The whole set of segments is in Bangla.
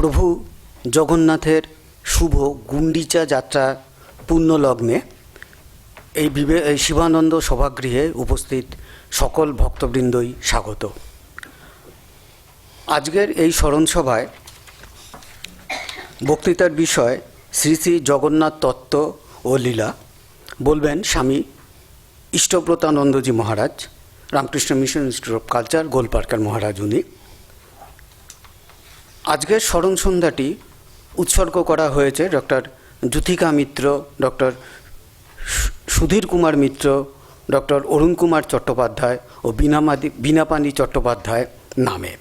প্রভু জগন্নাথের শুভ গুন্ডিচা যাত্রা পুণ্যলগ্নে এই শিবানন্দ সভাগৃহে উপস্থিত সকল ভক্তবৃন্দই স্বাগত। আজকের এই স্মরণসভায় বক্তৃতার বিষয় শ্রী শ্রী জগন্নাথ তত্ত্ব ও লীলা। বলবেন স্বামী ইষ্টব্রতানন্দজি Maharaj, Ramakrishna Mission Institute of Culture, গোলপার্কার মহারাজ উনি। আজকের স্মরণ সন্ধ্যাটি উৎসর্গ করা হয়েছে doctor Juthika Mitra, doctor Sudhir Kumar Mitra, doctor Arun Kumar Chattopadhyay ও বীণাপাণি চট্টোপাধ্যায় নামে।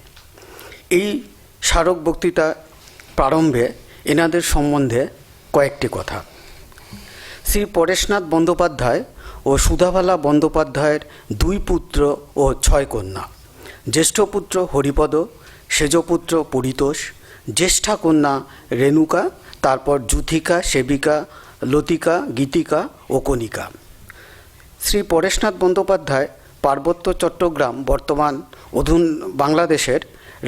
এই স্মারক বক্তৃতা প্রারম্ভে এনাদের সম্বন্ধে কয়েকটি কথা। শ্রী পরেশনাথ বন্দ্যোপাধ্যায় ও সুধাবালা বন্দ্যোপাধ্যায়ের 2 পুত্র ও 6 কন্যা। জ্যেষ্ঠ পুত্র হরিপদ, সেজপুত্র পরিতোষ, জ্যেষ্ঠা কন্যা রেণুকা, তারপর যুথিকা, সেবিকা, লতিকা, গীতিকা ও কণিকা। শ্রী পরেশনাথ বন্দ্যোপাধ্যায় পার্বত্য চট্টগ্রাম, বর্তমান বাংলাদেশের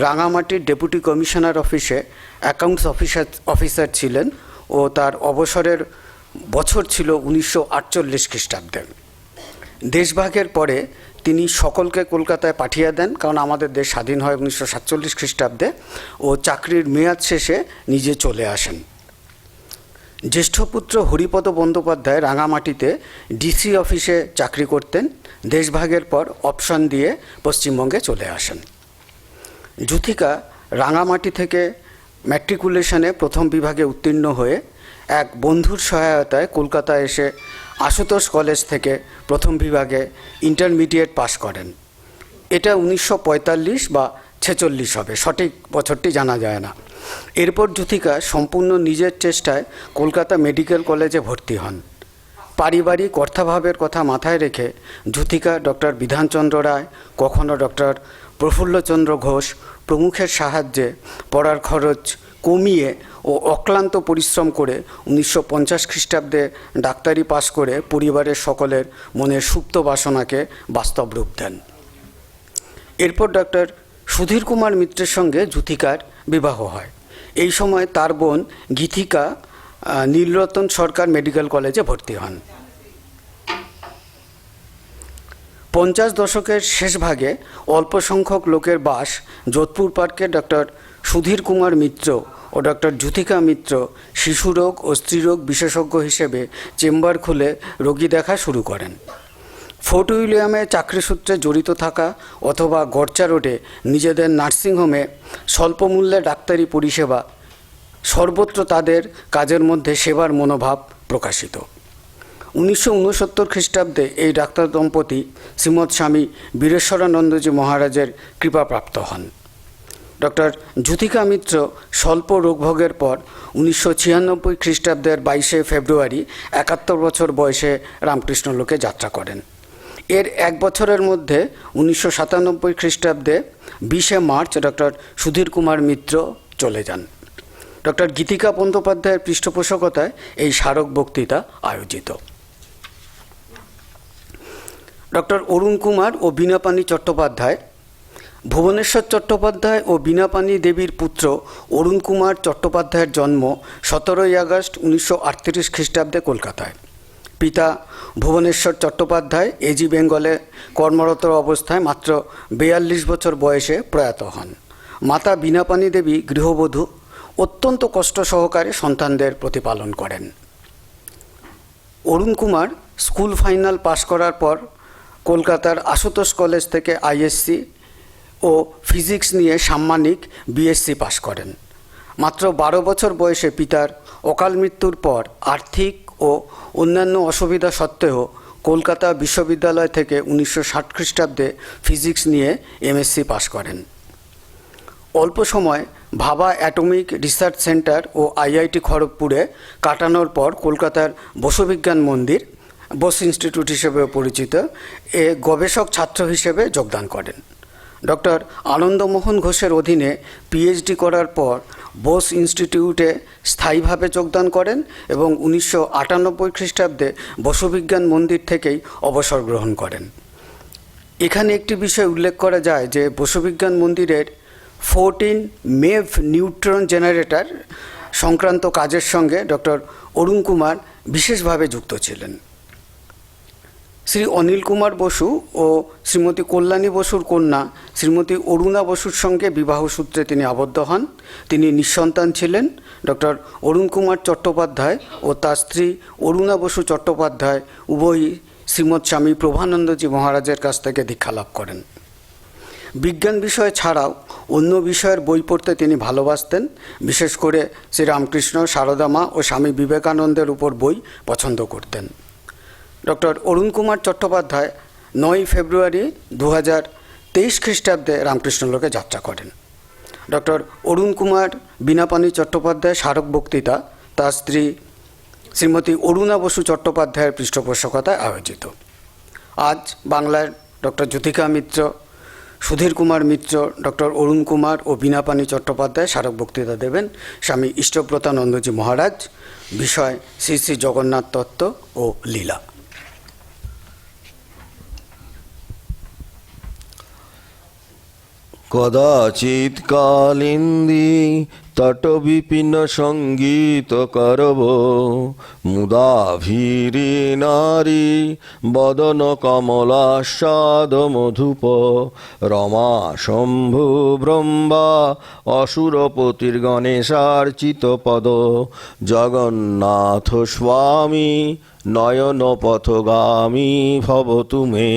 রাঙামাটির ডেপুটি কমিশনার অফিসে অ্যাকাউন্টস অফিসার ছিলেন ও তার অবসরের বছর ছিল 1948 খ্রিস্টাব্দে। দেশভাগের পরে তিনি সকলকে কলকাতায় পাঠিয়ে দেন, কারণ আমাদের দেশ স্বাধীন হয় 1947 খ্রিস্টাব্দে, ও চাকরির মেয়াদ শেষে নিজে চলে আসেন। জ্যেষ্ঠ পুত্র হরিপদ বন্দ্যোপাধ্যায় রাঙামাটিতে ডিসি অফিসে চাকরি করতেন। দেশভাগের পর অপশন দিয়ে পশ্চিমবঙ্গে চলে আসেন। যুথিকা রাঙামাটি থেকে ম্যাট্রিকুলেশনে প্রথম বিভাগে উত্তীর্ণ হয়ে এক বন্ধুর সহায়তায় কলকাতায় এসে আশুতোষ কলেজ থেকে প্রথম বিভাগে ইন্টারমিডিয়েট পাশ করেন। এটা 1945 বা 46 হবে, সঠিক বছরটি জানা যায় না। এরপর যুথিকা সম্পূর্ণ নিজের চেষ্টায় কলকাতা মেডিকেল কলেজে ভর্তি হন। পারিবারিক অর্থাভাবের কথা মাথায় রেখে যুথিকা ডক্টর বিধানচন্দ্র রায়, কখনো ডক্টর প্রফুল্লচন্দ্র ঘোষ প্রমুখের সাহায্যে পড়ার খরচ কমিয়ে ও অক্লান্ত পরিশ্রম করে 1950 খ্রিস্টাব্দে ডাক্তারি পাশ করে পরিবারের সকলের মনের সুপ্ত বাসনাকে বাস্তব রূপ দেন। এরপর ডক্টর সুধীর কুমার মিত্রের সঙ্গে যুথিকার বিবাহ হয়। এই সময় তার বোন গীতিকা নীলরতন সরকার মেডিকেল কলেজে ভর্তি হন। 50 দশকের শেষ ভাগে অল্প সংখ্যক লোকের বাস যোধপুর পার্কে ডক্টর সুধীর কুমার মিত্র ও ডক্টর যুথিকা মিত্র শিশুরোগ ও স্ত্রীরোগ বিশেষজ্ঞ হিসেবে চেম্বার খুলে রোগী দেখা শুরু করেন। ফোর্ট উইলিয়ামে চাকরিসূত্রে জড়িত থাকা অথবা গড়চা রোডে নিজেদের নার্সিংহোমে স্বল্পমূল্যে ডাক্তারি পরিষেবা, সর্বত্র তাদের কাজের মধ্যে সেবার মনোভাব প্রকাশিত। 1969 খ্রিস্টাব্দে এই ডাক্তার দম্পতি শ্রীমৎ স্বামী বীরেশ্বরানন্দজি মহারাজের কৃপাপ্রাপ্ত হন। ডক্টর যুথিকা মিত্র স্বল্প রোগভোগের পর 1996 খ্রিস্টাব্দের 22 ফেব্রুয়ারি 71 বছর বয়সে রামকৃষ্ণ লোকে যাত্রা করেন। এর 1 বছরের মধ্যে 1997 খ্রিস্টাব্দে 20 মার্চ ডক্টর সুধীর কুমার মিত্র চলে যান। ডক্টর গীতিকা বন্দ্যোপাধ্যায়ের পৃষ্ঠপোষকতায় এই স্মারক বক্তৃতা আয়োজিত। ডক্টর অরুণ কুমার ও বীণাপাণি চট্টোপাধ্যায়। ভুবনেশ্বর চট্টোপাধ্যায় ও বীণাপাণি দেবীর পুত্র অরুণ কুমার চট্টোপাধ্যায়ের জন্ম 17 আগস্ট 1938 খ্রিস্টাব্দে কলকাতায়। পিতা ভুবনেশ্বর চট্টোপাধ্যায় এজি বেঙ্গলে কর্মরত অবস্থায় মাত্র 42 বছর বয়সে প্রয়াত হন। মাতা বীণাপাণি দেবী গৃহবধূ, অত্যন্ত কষ্ট সহকারে সন্তানদের প্রতিপালন করেন। অরুণ কুমার স্কুল ফাইনাল পাশ করার পর কলকাতার আশুতোষ কলেজ থেকে আইএসসি ও ফিজিক্স নিয়ে সাম্মানিক বিএসসি পাশ করেন। মাত্র 12 বছর বয়সে পিতার অকাল মৃত্যুর পর আর্থিক ও অন্যান্য অসুবিধা সত্ত্বেও কলকাতা বিশ্ববিদ্যালয় থেকে 1960 খ্রিস্টাব্দে ফিজিক্স নিয়ে এমএসসি পাশ করেন। অল্প সময় ভাবা অ্যাটমিক রিসার্চ সেন্টার ও আইআইটি খড়গপুরে কাটানোর পর কলকাতার বসুবিজ্ঞান মন্দির, বোস ইনস্টিটিউট হিসেবে পরিচিত, এ গবেষক ছাত্র হিসেবে যোগদান করেন। ডক্টর আনন্দমোহন ঘোষের অধীনে পিএইচডি করার পর বোস ইনস্টিটিউটে স্থায়ীভাবে যোগদান করেন এবং 1998 খ্রিস্টাব্দে বসুবিজ্ঞান মন্দির থেকেই অবসর গ্রহণ করেন। এখানে একটি বিষয় উল্লেখ করা যায় যে বসুবিজ্ঞান মন্দিরের 14 মেভ নিউট্রন জেনারেটর সংক্রান্ত কাজের সঙ্গে ডক্টর অরুণ কুমার বিশেষভাবে যুক্ত ছিলেন। শ্রী অনিল কুমার বসু ও শ্রীমতী কল্যাণী বসুর কন্যা শ্রীমতী অরুণা বসুর সঙ্গে বিবাহ সূত্রে তিনি আবদ্ধ হন। তিনি নিঃসন্তান ছিলেন। ডক্টর অরুণ কুমার চট্টোপাধ্যায় ও তার স্ত্রী অরুণা বসু চট্টোপাধ্যায় উভয়ই শ্রীমৎ স্বামী প্রভানন্দজি মহারাজের কাছ থেকে দীক্ষা লাভ করেন। বিজ্ঞান বিষয় ছাড়াও অন্য বিষয়ের বই পড়তে তিনি ভালোবাসতেন। বিশেষ করে শ্রীরামকৃষ্ণ, সারদা মা ও স্বামী বিবেকানন্দের উপর বই পছন্দ করতেন। ডক্টর অরুণ কুমার চট্টোপাধ্যায় 9 ফেব্রুয়ারি 2023 খ্রিস্টাব্দে রামকৃষ্ণলোকে যাত্রা করেন। ডক্টর অরুণ কুমার বীণাপাণি চট্টোপাধ্যায় স্মারক বক্তৃতা তার স্ত্রী শ্রীমতী অরুণা বসু চট্টোপাধ্যায়ের পৃষ্ঠপোষকতায় আয়োজিত। আজ বাংলার ডক্টর জ্যোতিকা মিত্র, সুধীর কুমার মিত্র, ডক্টর অরুণ কুমার ও বীণাপাণি চট্টোপাধ্যায় স্মারক বক্তৃতা দেবেন স্বামী ইষ্টব্রতানন্দজি মহারাজ। বিষয় শ্রী শ্রী জগন্নাথ তত্ত্ব ও লীলা। কদাচিৎ কালিন্দী তটবিপিন সঙ্গীত করব, মুদাভীরি নারী বদন কমলাস্বাদ মধুপ, রমা শম্ভু ব্রহ্মা অসুরপতির গণেশার্চিত পদ, জগন্নাথ স্বামী নয়ন পথগামী ভব তুমে।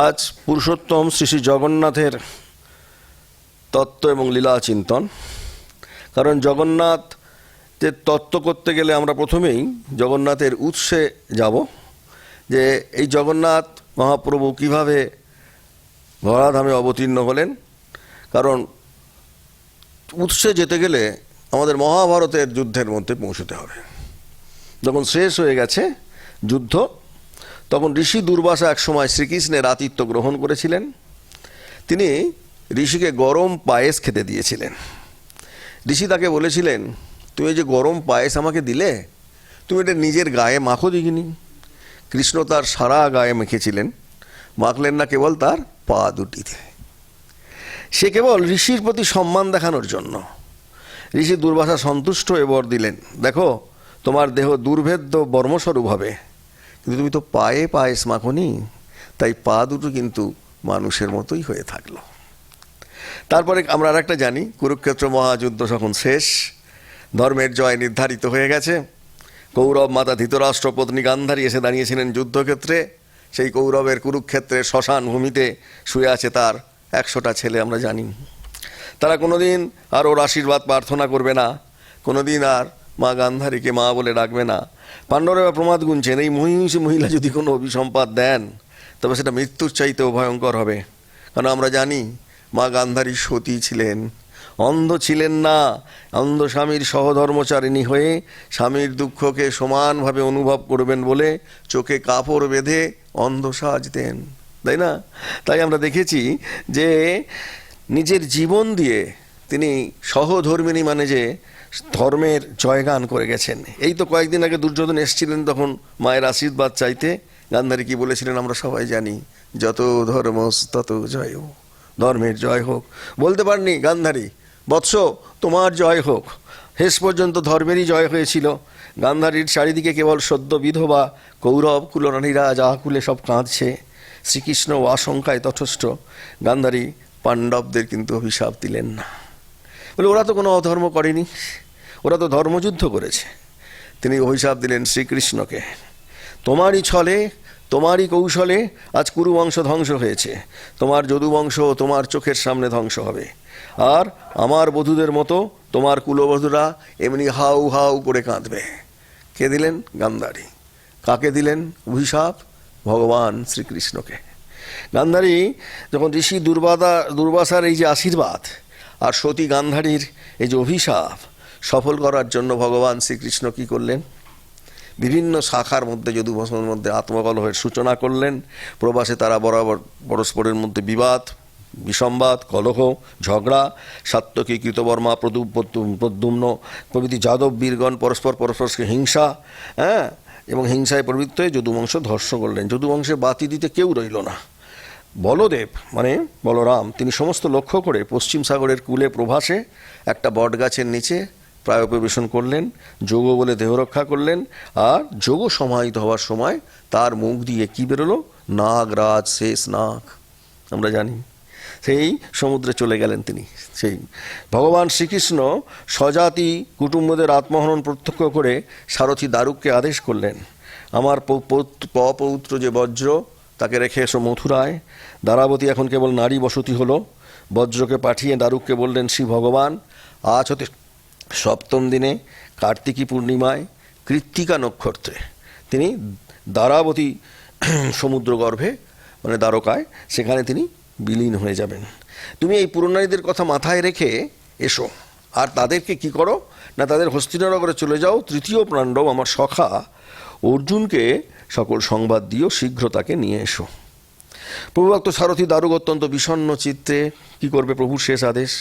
আজ পুরুষোত্তম শ্রী শ্রী জগন্নাথের তত্ত্ব এবং লীলা চিন্তন। কারণ জগন্নাথ যে তত্ত্ব করতে গেলে আমরা প্রথমেই জগন্নাথের উৎসে যাব, যে এই জগন্নাথ মহাপ্রভু কিভাবে ধরাধামে অবতীর্ণ হলেন। কারণ উৎসে যেতে গেলে আমাদের মহাভারতের যুদ্ধের মধ্যে পৌঁছতে হবে। যখন শেষ হয়ে গেছে যুদ্ধ, তখন ঋষি দুর্বাসা একসময় শ্রীকৃষ্ণের আতিথ্য গ্রহণ করেছিলেন। তিনি ঋষিকে গরম পায়েস খেতে দিয়েছিলেন। ঋষি তাকে বলেছিলেন, তুমি যে গরম পায়েস আমাকে দিলে, তুমি এটা নিজের গায়ে মাখো দেখিনি। কৃষ্ণ তার সারা গায়ে মেখেছিলেন, মাখলেন না কেবল তার পা দুটিতে। সে কেবল ঋষির প্রতি সম্মান দেখানোর জন্য। ঋষি দুর্বাসা সন্তুষ্ট হয়ে বর দিলেন, দেখো তোমার দেহ দুর্ভেদ্য বর্মস্বরূপ হবে, কিন্তু তুমি তো পায়ে পায়েস মাখনি, তাই পা দুটো কিন্তু মানুষের মতোই হয়ে থাকলো। তারপরে আমরা আর একটা জানি, কুরুক্ষেত্র মহাযুদ্ধ যখন শেষ, ধর্মের জয় নির্ধারিত হয়ে গেছে। কৌরব মাতা ধৃতরাষ্ট্র পত্নী গান্ধারী এসে দাঁড়িয়েছিলেন যুদ্ধক্ষেত্রে। সেই কৌরবের কুরুক্ষেত্রের শ্মশান ভূমিতে শুয়ে আছে তার 100টা ছেলে। আমরা জানি তারা কোনোদিন আর ওর আশীর্বাদ প্রার্থনা করবে না, কোনোদিন আর মা গান্ধারীকে মা বলে ডাকবে না। পাণ্ডবরা প্রমাদ গুনছেন, এই মহিষী মহিলা যদি কোনো অভিসম্পাদ দেন তবে সেটা মৃত্যুর চাইতেও ভয়ঙ্কর হবে। কারণ আমরা জানি মা গান্ধারী সতী ছিলেন, অন্ধ ছিলেন না। অন্ধ স্বামীর সহধর্মচারিণী হয়ে স্বামীর দুঃখকে সমানভাবে অনুভব করবেন বলে চোখে কাপড় বেঁধে অন্ধ সাজতেন, তাই না? তাই আমরা দেখেছি যে নিজের জীবন দিয়ে তিনি সহধর্মিণী মানে যে ধর্মের জয়গান করে গেছেন। এই তো কয়েকদিন আগে দুর্যোধন এসেছিলেন, তখন মায়ের আশীর্বাদ চাইতে গান্ধারী কি বলেছিলেন আমরা সবাই জানি, যত ধর্ম তত জয় হোক, ধর্মের জয় হোক। বলতে পারেননি গান্ধারী, বৎস তোমার জয় হোক, শেষ পর্যন্ত ধর্মেরই জয় হয়েছিল। গান্ধারীর চারিদিকে কেবল সদ্য বিধবা কৌরব কুলরানীরা যা কুলে সব কাঁদছে, শ্রীকৃষ্ণ ও আশঙ্কায় তটস্থ। গান্ধারী পাণ্ডবদের কিন্তু অভিশাপ দিলেন না, বলে ওরা তো কোনো অধর্ম করেনি, ওরা তো ধর্মযুদ্ধ করেছে। তিনি অভিশাপ দিলেন শ্রীকৃষ্ণকে, তোমারই ছলে তোমারই কৌশলে আজ কুরুবংশ ধ্বংস হয়েছে, তোমার যদুবংশ তোমার চোখের সামনে ধ্বংস হবে। আর আমার বধূদের মতো তোমার কুলবধূরা এমনি হাউ হাউ করে কাঁদবে। কে দিলেন? গান্ধারী। কাকে দিলেন অভিশাপ? ভগবান শ্রীকৃষ্ণকে। গান্ধারী যখন ঋষি দুর্বাসার এই যে আশীর্বাদ আর সতী গান্ধারীর এই যে অভিশাপ সফল করার জন্য ভগবান শ্রীকৃষ্ণ কী করলেন? বিভিন্ন শাখার মধ্যে যদুবংশের মধ্যে আত্মকলহের সূচনা করলেন। প্রবাসে তারা বরাবর পরস্পরের মধ্যে বিবাদ, বিসম্বাদ, কলহ, ঝগড়া, সাত্যকী, কৃতবর্মা, প্রদ্যুম্ন প্রভৃতি যাদব বীরগণ পরস্পরকে হিংসা, এবং হিংসায় প্রবৃত্ত হয়ে যদুবংশ ধ্বংস করলেন। যদুবংশে বাতি দিতে কেউ রইল না। বলদেব মানে বলরাম তিনি সমস্ত লক্ষ্য করে পশ্চিম সাগরের কূলে প্রভাসে একটা বটগাছের নিচে প্রায় উপবেশন করলেন, যোগ বলে দেহ রক্ষা করলেন। আর যোগ সমাহিত হওয়ার সময় তার মুখ দিয়ে কি বেরোলো? নাগরাজ শেষ নাগ, আমরা জানি। সেই সমুদ্রে চলে গেলেন তিনি। সেই ভগবান শ্রীকৃষ্ণ স্বজাতি কুটুম্বদের আত্মহনন প্রত্যক্ষ করে সারথি দারুককে আদেশ করলেন, আমার পৌত্র যে বজ্র তাকে রেখে এসো মথুরায়। দ্বারাবতী এখন কেবল নারী বসতি হলো। বজ্রকে পাঠিয়ে দারুককে বললেন, শ্রী ভগবান আজ হতে সপ্তম দিনে কার্তিকী পূর্ণিমায় কৃত্তিকা নক্ষত্রে তিনি দ্বারাবতী সমুদ্রগর্ভে মানে দ্বারকায় সেখানে তিনি বিলীন হয়ে যাবেন। তুমি এই পুরনারীদের কথা মাথায় রেখে এসো। আর তাদেরকে কি করো না, তাদের হস্তিনানগরে চলে যাও। তৃতীয় পাণ্ডব আমার সখা অর্জুনকে সকল সংবাদ দিও, শীঘ্র তাকে নিয়ে এসো। প্রভুভক্ত সারথি দারুক অত্যন্ত বিষণ্ণ চিত্তে কি করবে, প্রভুর শেষ আদেশ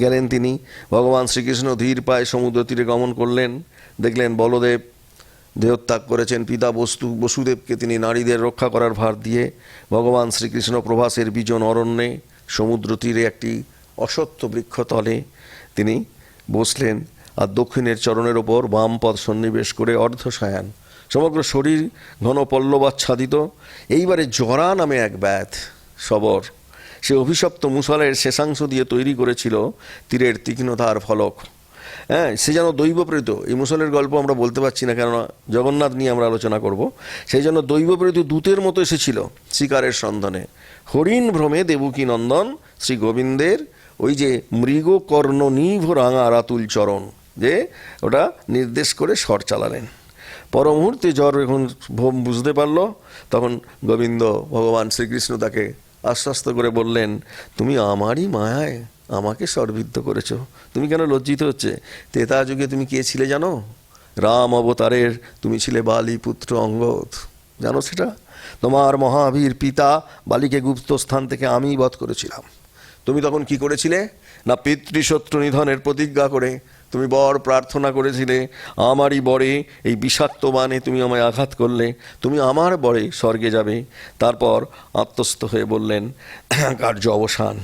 গেলেন তিনি। ভগবান শ্রীকৃষ্ণ ধীর পায়ে সমুদ্র তীরে গমন করলেন। দেখলেন বলদেব দেহত্যাগ করেছেন, পিতা বসুদেবকে তিনি নারীদের রক্ষা করার ভার দিয়ে ভগবান শ্রীকৃষ্ণ প্রভাসের বিজন অরণ্যে সমুদ্র তীরে একটি অশ্বত্থ বৃক্ষতলে তিনি বসলেন। আর দক্ষিণের চরণের ওপর বাম পদ সন্নিবেশ করে অর্ধশয়ান, সমগ্র শরীর ঘন পল্লবাচ্ছাদিত। এইবারে জরা নামে এক ব্যাধ শবর, সে অভিশপ্ত মুসলের শেষাংশ দিয়ে তৈরি করেছিল তীরের তীক্ষ্ণতার ফলক। হ্যাঁ, সে যেন দৈবপ্রেরিত। এই মুসলের গল্প আমরা বলতে পারছি না, কেননা জগন্নাথ নিয়ে আমরা আলোচনা করব। সেই জন্য দৈবপ্রেরিত দূতের মতো এসেছিল শিকারের সন্ধানে। হরিণ ভ্রমে দেবকী নন্দন শ্রী গোবিন্দের ওই যে মৃগ কর্ণ নিভ রাঙা রাতুল চরণ, যে ওটা নির্দেশ করে স্বর চালালেন। পর মুহূর্তে জ্বর এখন বুঝতে পারল, তখন গোবিন্দ ভগবান শ্রীকৃষ্ণ তাকে আশ্বস্ত করে বললেন, তুমি আমারই মায়ায় আমাকে সর্বিদ্ধ করেছ, তুমি কেন লজ্জিত হচ্ছে? ত্রেতা যুগে তুমি কে ছিলে জানো? রাম অবতারের তুমি ছিলে বালি পুত্র অঙ্গদ, জানো সেটা? তোমার মহাবীর পিতা বালিকে গুপ্ত স্থান থেকে আমিই বধ করেছিলাম। তুমি তখন কি করেছিলে না, পিতৃশত্রু নিধনের প্রতিজ্ঞা করে তুমি বর প্রার্থনা করেছিলে। আমারই বরে এই বিষাক্ত বাণে তুমি আমায় আঘাত করলে, তুমি আমার বরে স্বর্গে যাবে। তারপর আত্মস্থ হয়ে বললেন, কার্য অবসান।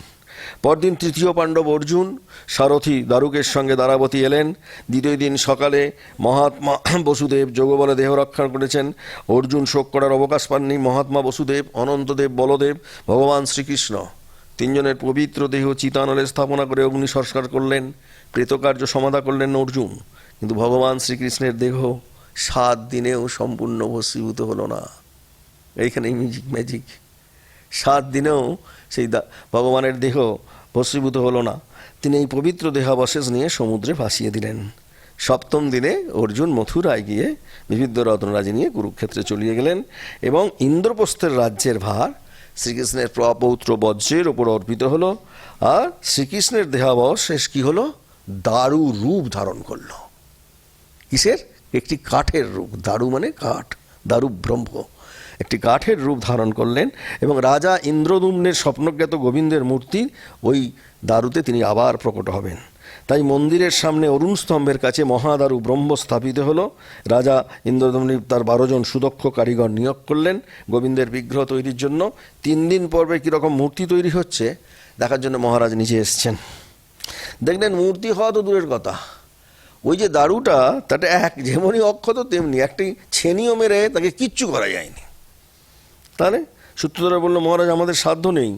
পরদিন তৃতীয় পাণ্ডব অর্জুন সারথি দারুকের সঙ্গে দ্বারাবতী এলেন। দ্বিতীয় দিন সকালে মহাত্মা বসুদেব যোগবলে দেহ রক্ষা করেছেন। অর্জুন শোক করার অবকাশ পাননি। মহাত্মা বসুদেব, অনন্তদেব, বলদেব, ভগবান শ্রীকৃষ্ণ তিনজনের পবিত্র দেহ চিতানলে স্থাপনা করে অগ্নি সংস্কার করলেন। প্রেতকার্য সমাধা করলেন অর্জুন। কিন্তু ভগবান শ্রীকৃষ্ণের দেহ 7 দিনেও সম্পূর্ণ ভস্মীভূত হলো না। এইখানে ম্যাজিক। 7 দিনেও সেই ভগবানের দেহ ভস্মীভূত হলো না। তিনি এই পবিত্র দেহাবশেষ নিয়ে সমুদ্রে ভাসিয়ে দিলেন। সপ্তম দিনে অর্জুন মথুরায় গিয়ে বিবিধ রত্নরাজি নিয়ে কুরুক্ষেত্রে চলিয়ে গেলেন এবং ইন্দ্রপ্রস্থের রাজ্যের ভার শ্রীকৃষ্ণের প্রপৌত্র বজ্রের ওপর অর্পিত হলো। আর শ্রীকৃষ্ণের দেহাবশেষ কি হলো? দারু রূপ ধারণ করল। কিসের? একটি কাঠের রূপ। দারু মানে কাঠ, দারু ব্রহ্ম। একটি কাঠের রূপ ধারণ করলেন এবং রাজা ইন্দ্রদুম্নের স্বপ্নজ্ঞাত গোবিন্দের মূর্তি ওই দারুতে তিনি আবার প্রকট হবেন। তাই মন্দিরের সামনে অরুণ স্তম্ভের কাছে মহাদারু ব্রহ্ম স্থাপিত হলো। রাজা ইন্দ্রদম্নি তার 12 জন সুদক্ষ কারিগর নিয়োগ করলেন গোবিন্দের বিগ্রহ তৈরির জন্য। 3 দিন পর্বে কীরকম মূর্তি তৈরি হচ্ছে দেখার জন্য মহারাজ নিজে এসছেন। দেখলেন মূর্তি হওয়া তো দূরের কথা, ওই যে দারুটা তাতে যেমনই অক্ষত তেমনি একটি ছেনিও মেরে তাকে কিচ্ছু করা যায়নি। তাহলে সূত্রধরা বলল, মহারাজ আমাদের সাধ্য নেই,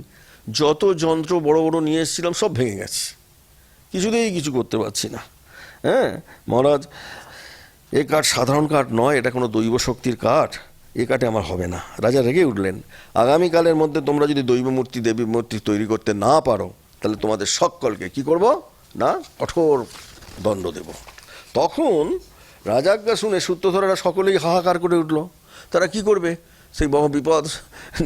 যত যন্ত্র বড় বড় নিয়ে এসেছিলাম সব ভেঙে গেছে, কিছুতেই কিছু করতে পারছি না। হ্যাঁ মহারাজ, এ কাঠ সাধারণ কাঠ নয়, এটা কোনো দৈব শক্তির কাঠ, এ কাঠে আমার হবে না। রাজা রেগে উঠলেন, আগামীকালের মধ্যে তোমরা যদি দৈব মূর্তি দেবী মূর্তি তৈরি করতে না পারো তাহলে তোমাদের সকলকে কি করব না, কঠোর দণ্ড দেব। তখন রাজাজ্ঞা শুনে সূত্রধরেরা সকলেই হাহাকার করে উঠল। তারা কি করবে? সেই বহু বিপদ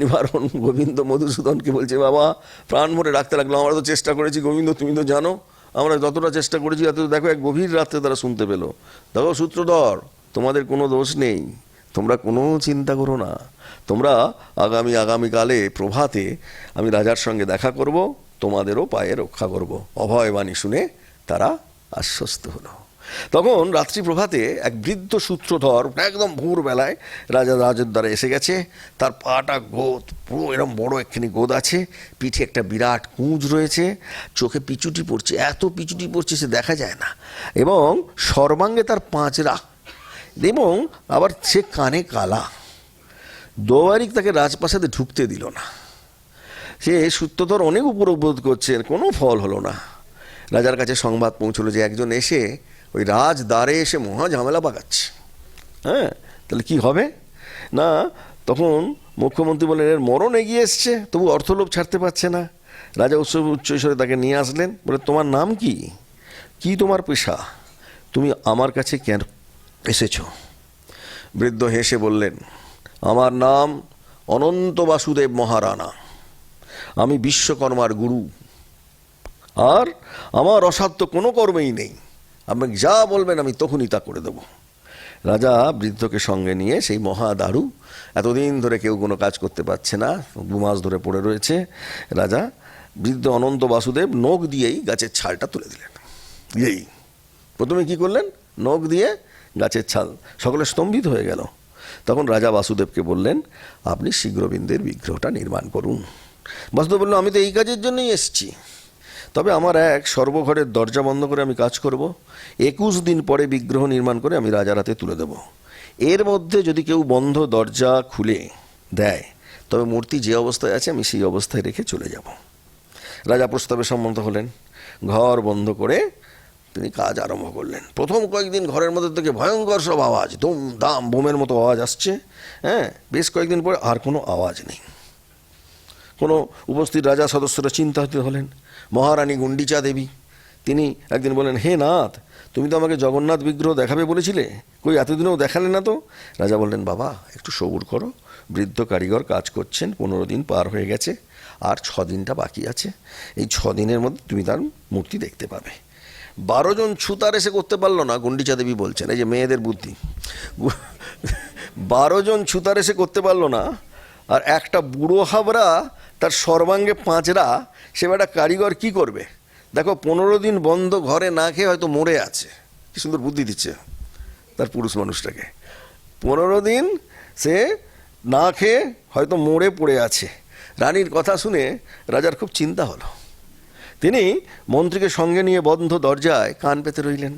নিবারণ গোবিন্দ মধুসূদনকে বলছে, বাবা প্রাণ ভরে রাখতে লাগলো, আমরা তো চেষ্টা করেছি গোবিন্দ, তুমি তো জানো আমরা যতটা চেষ্টা করেছি, এত দেখো এক গভীর রাত্রে তারা শুনতে পেলো। দেখো সূত্রধর, তোমাদের কোনো দোষ নেই, তোমরা কোনো চিন্তা করো না, তোমরা আগামীকালে প্রভাতে আমি রাজার সঙ্গে দেখা করব, তোমাদেরও পায়ে রক্ষা করব। অভয়বাণী শুনে তারা আশ্বস্ত হলো। তখন রাত্রি প্রভাতে এক বৃদ্ধ সূত্রধর একদম ভোরবেলায় রাজের দ্বারা এসে গেছে। তার পাটা গোদ, পুরো এরকম বড় একখানি গোদ আছে, পিঠে একটা বিরাট কুঁজ রয়েছে, চোখে পিচুটি পড়ছে, এত পিচুটি পড়ছে সে দেখা যায় না, এবং সর্বাঙ্গে তার পাঁচরা, এবং আবার সে কানে কালা। দোয়ারিক তাকে রাজপ্রাসাদে ঢুকতে দিল না। সে সূত্রধর অনেক উপরোধ করছে, কোনো ফল হলো না। রাজার কাছে সংবাদ পৌঁছলো যে একজন এসে ওই রাজদ্বারে এসে মহা ঝামেলা পাকাচ্ছে। হ্যাঁ, তাহলে কি হবে না? তখন মুখ্যমন্ত্রী বললেন, এর মরণ এগিয়ে এসছে, তবু অর্থলোভ ছাড়তে পারছে না। রাজা উচ্চৈঃস্বরে তাকে নিয়ে আসলেন, বলে, তোমার নাম কি, কি তোমার পেশা, তুমি আমার কাছে কেন এসেছ? বৃদ্ধ হেসে বললেন, আমার নাম অনন্ত বাসুদেব মহারানা, আমি বিশ্বকর্মার গুরু, আর আমার অসাধ্য কোনো কর্মেই নেই, আপনি যা বলবেন আমি তখনই তা করে দেব। রাজা বৃদ্ধকে সঙ্গে নিয়ে সেই মহাদারু, এতদিন ধরে কেউ কোনো কাজ করতে পারছে না, 2 মাস ধরে পড়ে রয়েছে, রাজা বৃদ্ধ অনন্ত বাসুদেব নখ দিয়েই গাছের ছালটা তুলে দিলেন। এই প্রথমে কি করলেন? নখ দিয়ে গাছের ছাল, সকলে স্তম্ভিত হয়ে গেল। তখন রাজা বাসুদেবকে বললেন, আপনি শীঘ্রবিন্দের বিগ্রহটা নির্মাণ করুন। বাসুদেব বলল, আমি তো এই কাজের জন্যই এসেছি, তবে আমার এক সর্বঘরের দরজা বন্ধ করে আমি কাজ করব, 21 দিন পরে বিগ্রহ নির্মাণ করে আমি রাজার হাতে তুলে দেব। এর মধ্যে যদি কেউ বন্ধ দরজা খুলে দেয়, তবে মূর্তি যে অবস্থায় আছে আমি সেই অবস্থায় রেখে চলে যাব। রাজা প্রস্তাবে সম্মত হলেন। ঘর বন্ধ করে তিনি কাজ আরম্ভ করলেন। প্রথম কয়েকদিন ঘরের মধ্যে থেকে ভয়ঙ্কর সব আওয়াজ, দুম দাম বোমের মতো আওয়াজ আসছে। হ্যাঁ, বেশ কয়েকদিন পরে আর কোনো আওয়াজ নেই। কোনো উপস্থিত রাজা সদস্যরা চিন্তান্বিত হলেন। মহারানী গুন্ডিচা দেবী, তিনি একদিন বলেন, হে নাথ, তুমি তো আমাকে জগন্নাথ বিগ্রহ দেখাবে বলেছিলে, কই এতদিনেও দেখালে না তো? রাজা বললেন, বাবা একটু সবুর করো, বৃদ্ধ কারিগর কাজ করছেন, 15 দিন পার হয়ে গেছে, আর 6 দিনটা বাকি আছে, এই 6 দিনের মধ্যে তুমি তার মূর্তি দেখতে পাবে। 12 জন ছুতার এসে করতে পারলো না, গুন্ডিচা দেবী বলছেন, এই যে মেয়েদের বুদ্ধি, 12 জন ছুতার এসে করতে পারলো না, আর একটা বুড়ো হাবড়া তার সর্বাঙ্গে পাঁচরা, সে একটা কারিগর কি করবে? দেখো, 15 দিন বন্ধ ঘরে না খেয়ে হয়তো মরে আছে। কি সুন্দর বুদ্ধি দিচ্ছে তার পুরুষ মানুষটাকে। 15 দিন সে না খেয়ে হয়তো মরে পড়ে আছে। রানীর কথা শুনে রাজার খুব চিন্তা হলো। তিনি মন্ত্রীকে সঙ্গে নিয়ে বন্ধ দরজায় কান পেতে রইলেন।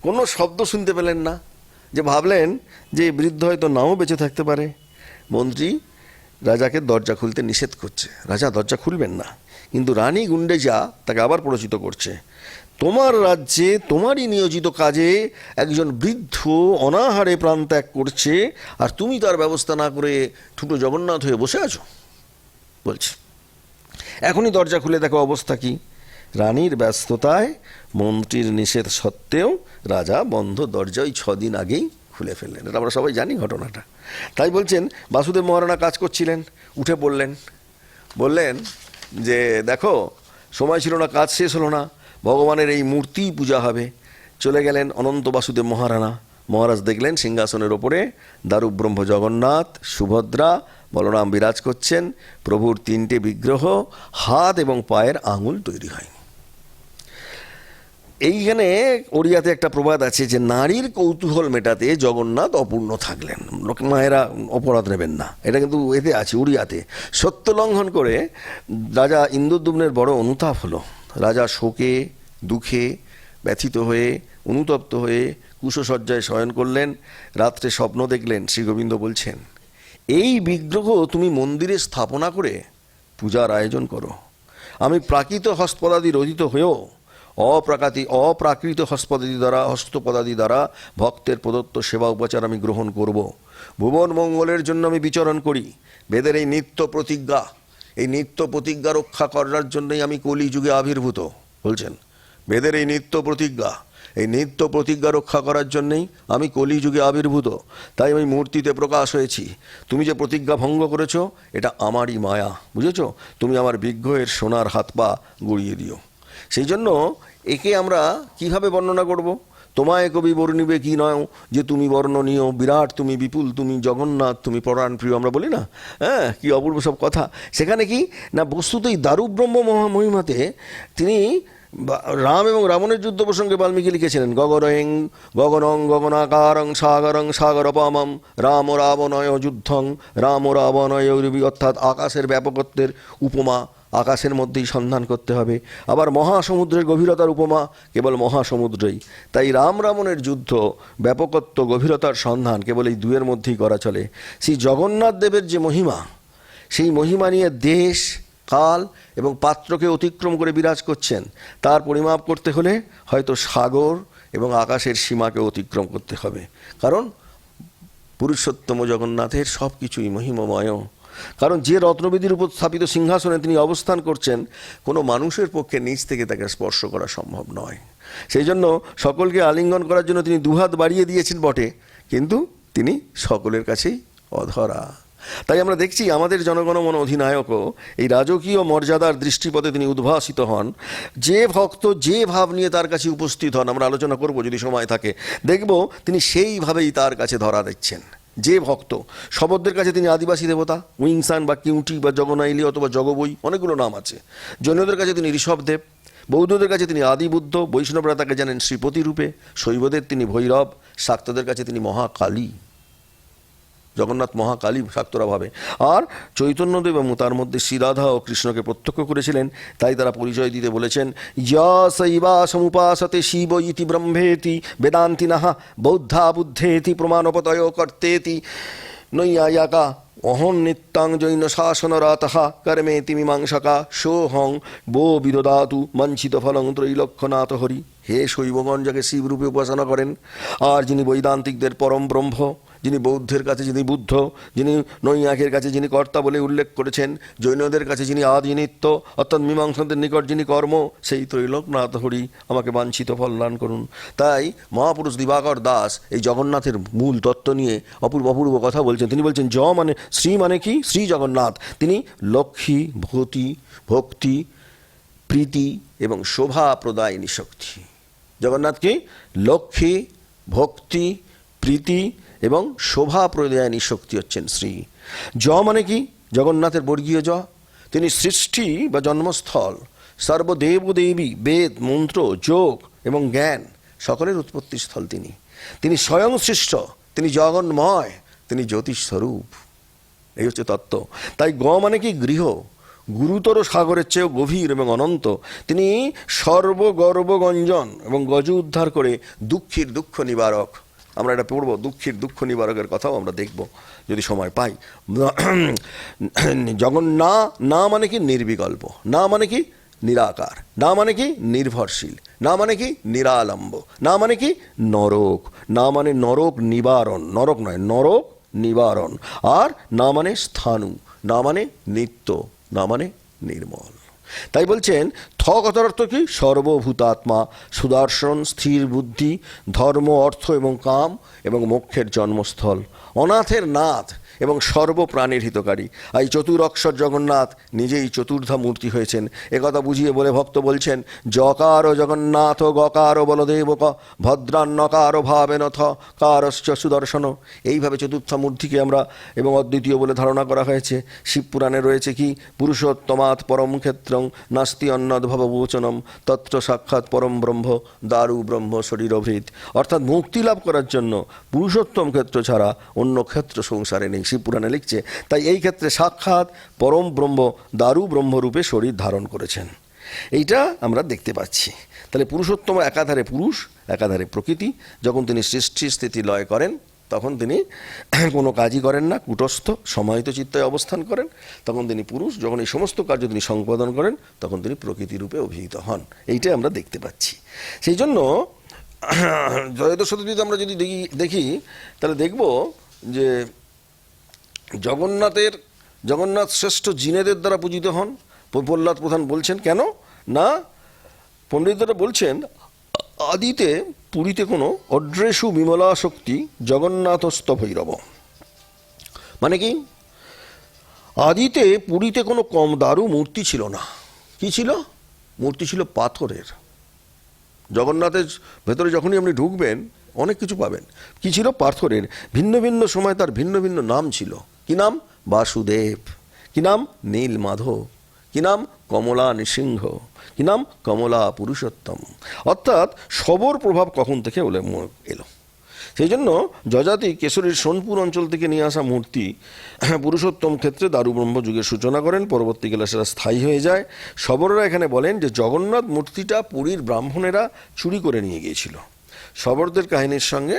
কোনো শব্দ শুনতে পেলেন না, যে ভাবলেন যে বৃদ্ধ হয়তো নাও বেঁচে থাকতে পারে। মন্ত্রী রাজাকে দরজা খুলতে নিষেধ করছে, রাজা দরজা খুলবেন না, কিন্তু রানী গুন্ডেজা তাকে আবার প্ররোচিত করছে, তোমার রাজ্যে তোমারই নিয়োজিত কাজে একজন বৃদ্ধ অনাহারে প্রাণ ত্যাগ করছে, আর তুমি তার ব্যবস্থা না করে ঠুটো জগন্নাথ হয়ে বসে আছো বলছে। এখনই দরজা খুলে দেখো অবস্থা কি। রানীর ব্যস্ততায়, মন্ত্রীর নিষেধ সত্ত্বেও রাজা বন্ধ দরজা ওই 6 দিন আগেই খুলে ফেললেন। এটা আমরা সবাই জানি ঘটনাটা। তাই বলছেন, বাসুদেব মহারানা কাজ করছিলেন, উঠে পড়লেন, বললেন যে দেখো, সময় ছিল না, কাজ শেষ হলো না, ভগবানের এই মূর্তি পূজা হবে। চলে গেলেন অনন্ত বাসুদেব মহারানা। মহারাজ দেখলেন সিংহাসনের ওপরে দারুব্রহ্ম জগন্নাথ, সুভদ্রা, বলরাম বিরাজ করছেন। প্রভুর 3টে বিগ্রহ, হাত এবং পায়ের আঙুল তৈরি হয়। এইখানে ওড়িয়াতে একটা প্রবাদ আছে যে নারীর কৌতূহল মেটাতে জগন্নাথ অপূর্ণ থাকলেন, মায়েরা অপরাধ নেবেন না, এটা কিন্তু এতে আছে ওড়িয়াতে। সত্য লঙ্ঘন করে রাজা ইন্দ্রদ্যুম্নের বড় অনুতাপ হলো। রাজা শোকে দুঃখে ব্যথিত হয়ে, অনুতপ্ত হয়ে কুশশয্যায় শয়ন করলেন। রাত্রে স্বপ্ন দেখলেন, শ্রী গোবিন্দ বলছেন, এই বিগ্রহ তুমি মন্দিরে স্থাপনা করে পূজার আয়োজন করো। আমি প্রাকৃত হস্তপদাদি রোধিত হয়েও অপ্রাকৃত হস্তপদাদি দ্বারা ভক্তের প্রদত্ত সেবা উপচার আমি গ্রহণ করব। ভুবন মঙ্গলের জন্য আমি বিচরণ করি। বেদের এই নিত্য প্রতিজ্ঞা রক্ষা করার জন্যই আমি কলিযুগে আবির্ভূত বলছেন। বেদের এই নিত্য প্রতিজ্ঞা রক্ষা করার জন্যই আমি কলিযুগে আবির্ভূত, তাই আমি মূর্তিতে প্রকাশ হয়েছি। তুমি যে প্রতিজ্ঞা ভঙ্গ করেছো, এটা আমারই মায়া, বুঝেছ? তুমি আমার বিগ্রহের সোনার হাত পা গড়িয়ে দিও। সেই জন্য একে আমরা কিভাবে বর্ণনা করব? তোমায় কবি বর্ণিবে কি নয় যে তুমি বর্ণনীয়, বিরাট তুমি, বিপুল তুমি, জগন্নাথ তুমি পরাণ প্রিয়, আমরা বলি না? হ্যাঁ, কি অপূর্ব সব কথা। সেখানে কি না, বস্তুতই দারুব্রহ্ম মহিমাতে তিনি রাম এবং রাবণের যুদ্ধ প্রসঙ্গে বাল্মীকি লিখেছিলেন গগনং গগনাকারং সাগরং সাগরপামম রাম রাবণয় যুদ্ধং রাম রাবণয়, অর্থাৎ আকাশের ব্যাপকত্বের উপমা আকাশের মধ্যেই সন্ধান করতে হবে। আবার মহাসমুদ্রের গভীরতার উপমা কেবল মহাসমুদ্রেই। তাই রাম রাবণের যুদ্ধ ব্যাপকত্ব গভীরতার সন্ধান কেবল এই দুয়ের মধ্যেই করা চলে। সেই জগন্নাথ দেবের যে মহিমা, সেই মহিমা নিয়ে দেশ কাল এবং পাত্রকে অতিক্রম করে বিরাজ করছেন। তার পরিমাপ করতে হলে হয়তো সাগর এবং আকাশের সীমাকে অতিক্রম করতে হবে, কারণ পুরুষোত্তম জগন্নাথের সব কিছুই মহিমময়। কারণ যে রত্নবেদীর উপর স্থাপিত সিংহাসনে তিনি অবস্থান করছেন, কোনো মানুষের পক্ষে নিচ থেকে তাকে স্পর্শ করা সম্ভব নয়। সেই জন্য সকলকে আলিঙ্গন করার জন্য তিনি দুহাত বাড়িয়ে দিয়েছেন বটে, কিন্তু তিনি সকলের কাছেই অধরা। তাই আমরা দেখছি আমাদের জনগণমন অধিনায়কও এই রাজকীয় মর্যাদার দৃষ্টিপথে তিনি উদ্ভাসিত হন। যে ভক্ত যে ভাব নিয়ে তার কাছে উপস্থিত হন, আমরা আলোচনা করব যদি সময় থাকে, দেখব তিনি সেইভাবেই তার কাছে ধরা দিচ্ছেন। যে ভক্ত, শবদের কাছে তিনি আদিবাসী দেবতা, উইংসান বা কিউটি বা জগনাইলি অথবা জগবই, অনেকগুলো নাম আছে। জৈনদের কাছে তিনি ঋষভদেব, বৌদ্ধদের কাছে তিনি আদিবুদ্ধ, বৈষ্ণবরা তাকে জানেন শ্রীপতি রূপে, শৈবদের তিনি ভৈরব, শাক্তদের কাছে তিনি মহাকালী। জগন্নাথ মহাকালী শাক্তরা ভাবে। আর চৈতন্যদেব এবং তার মধ্যে শ্রীরাধা ও কৃষ্ণকে প্রত্যক্ষ করেছিলেন, তাই তারা পরিচয় দিতে বলেছেন, ইয়া শৈবা সমুপাসতে শিব ইতি ব্রহ্মেতি বেদান্তিনঃ বৌদ্ধা বুদ্ধেতি প্রমাণপতয় কর্তেতি নৈয়ায়াকা অহং নিত্যাং জৈন শাসনরাতঃ কর্মেতি মীমাংসকা সোহং বো বিদদাতু মঞ্চিত ফলং ত্রৈলক্ষনাথ হরি। হে শৈবগণ যাকে শিবরূপে উপাসনা করেন, আর যিনি বৈদান্তিকদের পরম ব্রহ্ম, যিনি বৌদ্ধের কাছে যিনি বুদ্ধ, যিনি নৈয়ায়িকের কাছে যিনি কর্তা বলে উল্লেখ করেছেন, জৈনদের কাছে যিনি আদি নিত্য, অর্থাৎ মীমাংসকদের নিকট যিনি কর্ম, সেই ত্রৈলোকনাথ হরি আমাকে বাঞ্ছিত ফল দান করুন। তাই মহাপুরুষ দিবাকর দাস এই জগন্নাথের মূল তত্ত্ব নিয়ে অপূর্ব অপূর্ব কথা বলছেন। তিনি বলছেন, জ মানে শ্রী মানে কি? শ্রী জগন্নাথ তিনি লক্ষ্মী, ভক্তি, প্রীতি এবং শোভা প্রদায়িনী শক্তি। জগন্নাথ কি? লক্ষ্মী, ভক্তি, প্রীতি এবং শোভা প্রদায়িনী শক্তি হচ্ছেন শ্রী। জ মানে কি? জগন্নাথের বর্গীয় জ। তিনি সৃষ্টি বা জন্মস্থল, সর্বদেবদেবী, বেদ, মন্ত্র, যোগ এবং জ্ঞান সকলের উৎপত্তিস্থল তিনি। তিনি স্বয়ং সৃষ্ট, তিনি জগন্ময়, তিনি জ্যোতিস্বরূপ। এই হচ্ছে তত্ত্ব। তাই গ মানে কি? গৃহ, গুরুতর সাগরের চেয়েও গভীর এবং অনন্ত। তিনি সর্বগর্বগঞ্জন এবং গজ উদ্ধার করে দুঃখীর দুঃখ নিবারক। আমরা এটা পড়ব, দুঃখীর দুঃখ নিবারকের কথাও আমরা দেখব যদি সময় পাই। জগন্নাথ না মানে কি? নির্বিকল্প। না মানে কি? নিরাকার। না মানে কি? নির্ভরশীল। না মানে কি? নিরালম্ব। না মানে কি? নরক। না মানে নরক নিবারণ, নরক নয়, নরক নিবারণ। আর না মানে স্থাণু, না মানে নিত্য, না মানে নির্মল। তাই বলছেন থ কথার অর্থ কি? সর্বভূতাত্মা, সুদর্শন, স্থির বুদ্ধি, ধর্ম, অর্থ এবং কাম এবং মোক্ষের জন্মস্থল, অনাথের নাথ এবং সর্বপ্রাণীর হিতকারী। এই চতুরক্ষর জগন্নাথ নিজেই চতুর্ধা মূর্তি হয়েছেন। একথা বুঝিয়ে বলে ভক্ত বলছেন, জকার জগন্নাথ গকার বলদেবক ভদ্রান্নকার ভাবেনথ কারশ্চ সুদর্শন। এইভাবে চতুর্থা মূর্তিকে আমরা এবং অদ্বিতীয় বলে ধারণা করা হয়েছে। শিবপুরাণে রয়েছে কি? পুরুষোত্তমাৎ পরম ক্ষেত্রং নাস্তি অন্নদ্ভববোচনম তত্র সাক্ষাৎ পরম ব্রহ্ম দারু ব্রহ্ম শরীরভৃত। অর্থাৎ মুক্তি লাভ করার জন্য পুরুষোত্তম ক্ষেত্র ছাড়া অন্য ক্ষেত্র সংসারে নেই, শিবপুরাণে লিখছে। তাই এই ক্ষেত্রে সাক্ষাৎ পরম ব্রহ্ম দারু ব্রহ্মরূপে শরীর ধারণ করেছেন, এইটা আমরা দেখতে পাচ্ছি। তাহলে পুরুষোত্তম একাধারে পুরুষ, একাধারে প্রকৃতি। যখন তিনি সৃষ্টি স্থিতি লয় করেন, তখন তিনি কোনো কাজই করেন না, কুটস্থ সমাহিত চিত্তে অবস্থান করেন, তখন তিনি পুরুষ। যখন এই সমস্ত কার্য তিনি সম্পাদন করেন, তখন তিনি প্রকৃতিরূপে অভিহিত হন। এইটাই আমরা দেখতে পাচ্ছি। সেই জন্য ত্রয়োদশ শতাব্দীতে আমরা যদি দেখি তাহলে দেখব যে জগন্নাথ শ্রেষ্ঠ জিনেদের দ্বারা পূজিত হন। প্রহ্লাদ প্রধান বলছেন কেন না, পণ্ডিতরা বলছেন আদিতে পুরীতে কোনো অড্রেশু বিমলা শক্তি জগন্নাথস্থ ভৈরব। মানে কি? আদিতে পুরীতে কোনো কম দারু মূর্তি ছিল না। কি ছিল? মূর্তি ছিল পাথরের। জগন্নাথের ভেতরে যখনই আপনি ঢুকবেন অনেক কিছু পাবেন। কি ছিল? পাথরের। ভিন্ন ভিন্ন সময় তার ভিন্ন ভিন্ন নাম ছিল। কি নাম? বাসুদেব। কি নাম? নীলমাধব। কি নাম? কমলা নৃসিংহ, কি নাম? কমলা পুরুষোত্তম। অর্থাৎ শবর প্রভাব কখন থেকে এলো। সেই জন্য যযাতি কেশরীর সোনপুর অঞ্চল থেকে নিয়ে আসা মূর্তি পুরুষোত্তম ক্ষেত্রে দারুব্রহ্ম যুগের সূচনা করেন, পরবর্তীকালে সেটা স্থায়ী হয়ে যায়। শবররা এখানে বলেন যে জগন্নাথ মূর্তিটা পুরীর ব্রাহ্মণেরা চুরি করে নিয়ে গিয়েছিল। শবরদের কাহিনীর সঙ্গে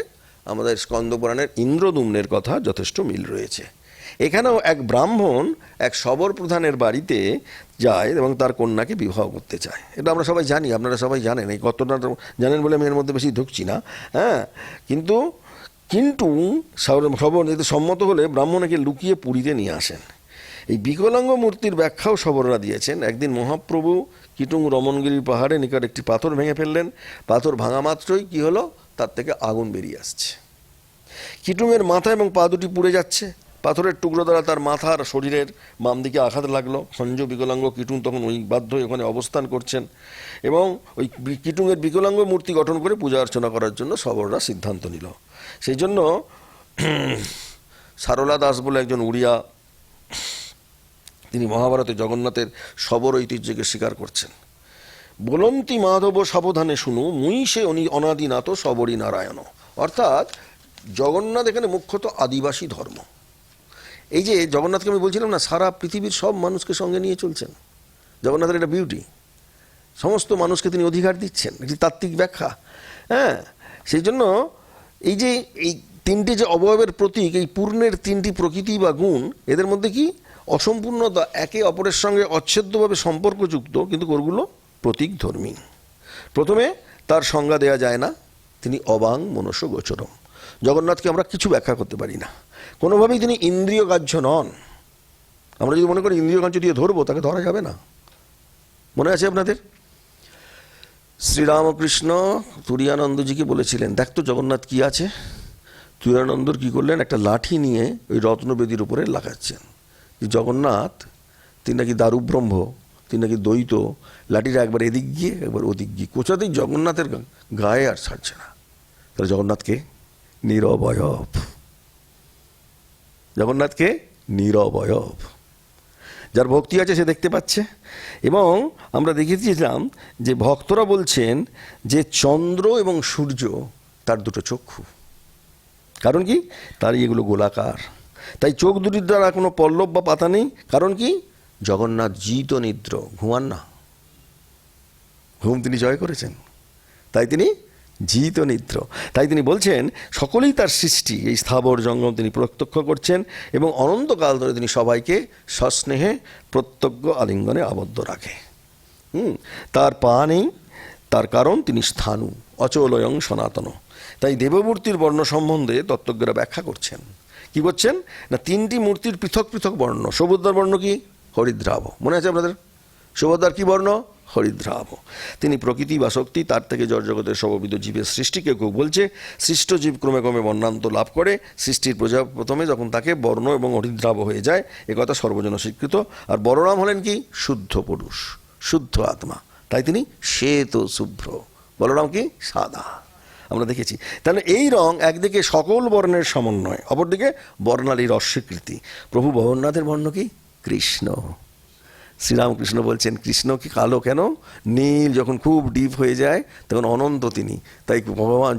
আমাদের স্কন্দপুরাণের ইন্দ্রদুম্নের কথা যথেষ্ট মিল রয়েছে। এখানেও এক ব্রাহ্মণ এক শবর প্রধানের বাড়িতে যায় এবং তার কন্যাকে বিবাহ করতে চায়। এটা আমরা সবাই জানি, আপনারা সবাই জানেন, এই কতটা জানেন বলে আমি এর মধ্যে বেশি ঢুকছি না। হ্যাঁ, কিন্তু শবর এতে সম্মত হলে ব্রাহ্মণকে লুকিয়ে পুরীতে নিয়ে আসেন। এই বিকলাঙ্গ মূর্তির ব্যাখ্যাও শবররা দিয়েছেন। একদিন মহাপ্রভু কিটুং রমণগিরির পাহাড়ে নিকট একটি পাথর ভেঙে ফেললেন। পাথর ভাঙা মাত্রই কি হলো? তার থেকে আগুন বেরিয়ে আসছে। কিটুংয়ের মাথা এবং পা দুটি পুড়ে যাচ্ছে। পাথরের টুকরো দ্বারা তার মাথার শরীরের বাম দিকে আঘাত লাগলো। খঞ্জ বিকলাঙ্গ কিটুং তখন ওই বাধ্য হয়ে ওখানে অবস্থান করছেন এবং ওই কিটুংয়ের বিকলাঙ্গ মূর্তি গঠন করে পূজা অর্চনা করার জন্য শবররা সিদ্ধান্ত নিল। সেই জন্য সারলা দাস বলে একজন উড়িয়া, তিনি মহাভারতে জগন্নাথের শবর ঐতিহ্যকে স্বীকার করছেন। বলন্তি মাধব সাবধানে শুনু, মুই সে অনাদিনাথ শবরী নারায়ণ। অর্থাৎ জগন্নাথ এখানে মুখ্যত আদিবাসী ধর্ম। এই যে জগন্নাথকে আমি বলছিলাম না, সারা পৃথিবীর সব মানুষকে সঙ্গে নিয়ে চলছেন। জগন্নাথের এটা বিউটি, সমস্ত মানুষকে তিনি অধিকার দিচ্ছেন, একটি তাত্ত্বিক ব্যাখ্যা। হ্যাঁ, সেই জন্য এই তিনটি যে অবয়বের প্রতীক, এই পূর্ণের তিনটি প্রকৃতি বা গুণ, এদের মধ্যে কি অসম্পূর্ণতা, একে অপরের সঙ্গে অচ্ছেদ্যভাবে সম্পর্কযুক্ত, কিন্তু ওগুলো প্রতীক ধর্মী। প্রথমে তার সংজ্ঞা দেয়া যায় না, তিনি অবাং মনস্য গোচরম। জগন্নাথকে আমরা কিছু ব্যাখ্যা করতে পারি না, কোনোভাবেই তিনি ইন্দ্রিয় গ্রাহ্য নন। আমরা যদি মনে করি ইন্দ্রিয় গ্রাহ্য দিয়ে ধরবো, তাকে ধরা যাবে না। মনে আছে আপনাদের? শ্রীরামকৃষ্ণ তুরীয়ানন্দজিকে বলেছিলেন, দেখ তো জগন্নাথ কি আছে। তুরীয়ানন্দর কি করলেন, একটা লাঠি নিয়ে ওই রত্নবেদীর উপরে লাগাচ্ছেন। জগন্নাথ তিনি নাকি দারুব্রহ্ম, তিনি নাকি দ্বৈত। লাঠিটা একবার এদিক গিয়ে একবার ওদিক গিয়ে, কোচাতেই জগন্নাথের গায়ে আর ছাড়ছে না। তাহলে জগন্নাথকে নিরবয়ব, জগন্নাথকে নিরবয়ব। যার ভক্তি আছে সে দেখতে পাচ্ছে। এবং আমরা দেখেছিলাম যে ভক্তরা বলছেন যে চন্দ্র এবং সূর্য তার দুটো চক্ষু। কারণ কি? তার এগুলো গোলাকার, তাই চোখ দুটির দ্বারা কোনো পল্লব বা পাতা নেই। কারণ কি? জগন্নাথ জিত নিদ্র, ঘুমান না, ঘুম তিনি জয় করেছেন, তাই তিনি জিত নিদ্র। তাই তিনি বলছেন সকলেই তার সৃষ্টি, এই স্থাবর জঙ্গম তিনি প্রত্যক্ষ করছেন এবং অনন্তকাল ধরে তিনি সবাইকে সস্নেহে প্রত্যক্ষ আলিঙ্গনে আবদ্ধ রাখে। তার পা নেই, তার কারণ তিনি স্থাণু, অচলয়ং সনাতন। তাই দেবমূর্তির বর্ণ সম্বন্ধে তত্ত্বজ্ঞরা ব্যাখ্যা করছেন। কি করছেন না, তিনটি মূর্তির পৃথক পৃথক বর্ণ। সুভদ্রার বর্ণ কি? হরিদ্রাভ। মনে আছে আপনাদের? সুভদ্রার কি বর্ণ? হরিদ্রাভ। তিনি প্রকৃতি বা শক্তি, তার থেকে জড়জগতের সর্ববিধ জীবের সৃষ্টি। কেউ কেউ বলছে সৃষ্ট জীব ক্রমে ক্রমে বর্ণান্ত লাভ করে, সৃষ্টির প্রথমে যখন তাকে বর্ণ এবং হরিদ্রাভ হয়ে যায়, একথা সর্বজন স্বীকৃত। আর বলরাম হলেন কি? শুদ্ধ পুরুষ, শুদ্ধ আত্মা, তাই তিনি শ্বেত শুভ্র। বলরাম কি? সাদা। আমরা দেখেছি। তাহলে এই রং একদিকে সকল বর্ণের সমন্বয়, অপরদিকে বর্ণালীর অস্বীকৃতি। প্রভু জগন্নাথের বর্ণ কি? কৃষ্ণ। শ্রীরামকৃষ্ণ বলছেন কৃষ্ণ কি কালো কেন? নীল যখন খুব ডিপ হয়ে যায় তখন অনন্ত তিনি। তাই ভগবান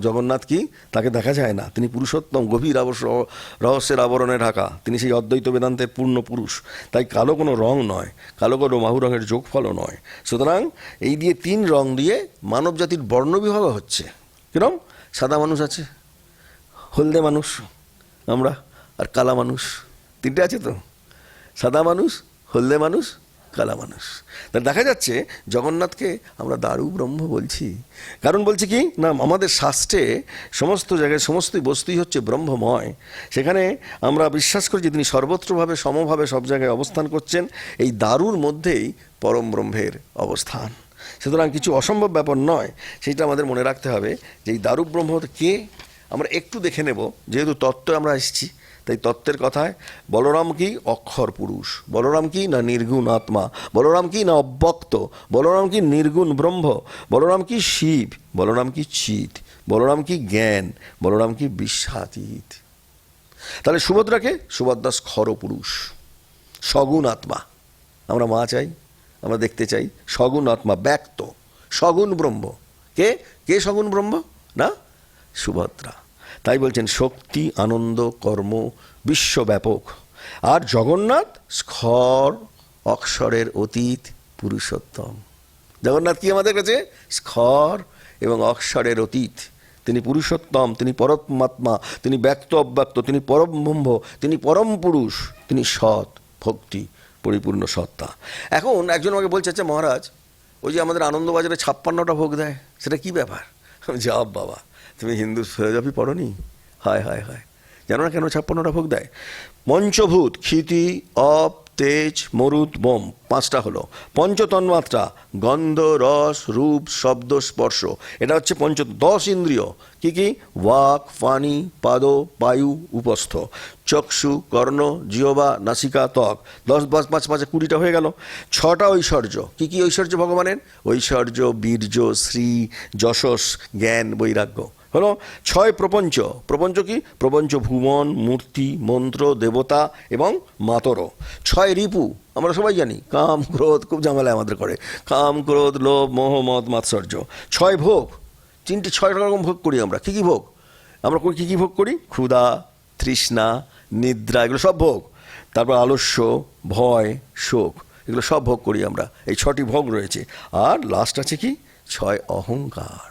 জগন্নাথ কি? তাকে দেখা যায় না, তিনি পুরুষোত্তম, গভীর রহস্যের আবরণে ঢাকা। তিনি সেই অদ্বৈত বেদান্তের পূর্ণ পুরুষ। তাই কালো কোনো রং নয়, কালো কোনো মাহু রঙের যোগফলও নয়। সুতরাং এই দিয়ে তিন রং দিয়ে মানব জাতির বর্ণবিভাগ হচ্ছে। কিরম? সাদা মানুষ আছে, হলদে মানুষ আমরা, আর কালা মানুষ। তিনটে আছে তো, সাদা মানুষ, হলদে মানুষ, কালা মানুষ। তা দেখা যাচ্ছে জগন্নাথকে আমরা দারু ব্রহ্ম বলছি। কারণ বলছি কি না, আমাদের শাস্ত্রে সমস্ত জায়গায় সমস্ত বস্তুই হচ্ছে ব্রহ্মময়। সেখানে আমরা বিশ্বাস করি যে তিনি সর্বত্রভাবে সমভাবে সব জায়গায় অবস্থান করছেন। এই দারুর মধ্যেই পরম ব্রহ্মের অবস্থান। সুতরাং কিছু অসম্ভব ব্যাপার নয়, সেইটা আমাদের মনে রাখতে হবে যে এই দারু ব্রহ্ম কে আমরা একটু দেখে নেব। যেহেতু তত্ত্বে আমরা এসেছি, তাই তত্ত্বের কথায় বলরাম কি? অক্ষর পুরুষ। বলরাম কি? না নির্গুণ আত্মা। বলরাম কি? না অব্যক্ত। বলরাম কি? নির্গুণ ব্রহ্ম। বলরাম কি? শিব। বলরাম কি? চিৎ। বলরাম কি? জ্ঞান। বলরাম কি? বিশ্বাতীত। তাহলে সুভদ্রাকে? সুভদ্রা স্খর পুরুষ, সগুণ আত্মা। আমরা মা চাই, আমরা দেখতে চাই। সগুণ আত্মা ব্যক্ত, সগুণ ব্রহ্ম। কে কে সগুণ ব্রহ্ম? না, সুভদ্রা। তাই বলছেন শক্তি, আনন্দ, কর্ম বিশ্বব্যাপক। আর জগন্নাথ স্খর, অক্ষরের অতীত, পুরুষোত্তম। জগন্নাথ কি আমাদের কাছে? স্খর এবং অক্ষরের অতীত। তিনি পুরুষোত্তম, তিনি পরমাত্মা, তিনি ব্যক্ত অব্যক্ত, তিনি পরম ব্রহ্ম, তিনি পরম পুরুষ, তিনি সৎ, ভক্তি, পরিপূর্ণ সত্তা। এখন একজন আমাকে বলছে, আচ্ছা মহারাজ, ওই যে আমাদের আনন্দবাজারে 56টা ভোগ দেয়, সেটা কি ব্যাপার? যাব বাবা, তুমি হিন্দু ফিলোসফি পড়োনি? হায় হায় হায়, জানো না কেন 56টা ভোগ দেয়? পঞ্চভূত ক্ষিতি, অপ, তেজ, মরুত, বোম, 5টা হলো। পঞ্চতন্মাত্রা গন্ধ, রস, রূপ, শব্দ, স্পর্শ, এটা হচ্ছে 10 ইন্দ্রিয়। কি কি? ওয়াক, পানি, পাদ, বায়ু, উপস্থ, চক্ষু, কর্ণ, জিহ্বা, নাসিকা, ত্বক। 10, 5, 5, 20টা হয়ে গেল। 6টা ঐশ্বর্য। কি কি ঐশ্বর্য ভগবানের? ঐশ্বর্য, বীর্য, শ্রী, যশস, জ্ঞান, বৈরাগ্য হলো। 6 প্রপঞ্চ। প্রপঞ্চ কি? প্রপঞ্চ ভুবন, মূর্তি, মন্ত্র, দেবতা এবং মাতর। 6 রিপু, আমরা সবাই জানি, কাম, ক্রোধ, খুব ঝামেলা আমাদের করে, কাম, ক্রোধ, লোভ, মোহ, মদ, মাৎসর্য। 6 ভোগ, 6 রকম ভোগ করি আমরা। কী কী ভোগ আমরা করি? কী কী ভোগ করি? ক্ষুধা, তৃষ্ণা, নিদ্রা, এগুলো সব ভোগ। তারপর আলস্য, ভয়, শোক, এগুলো সব ভোগ করি আমরা। এই 6টি ভোগ রয়েছে। আর লাস্ট আছে কি? 6 অহংকার।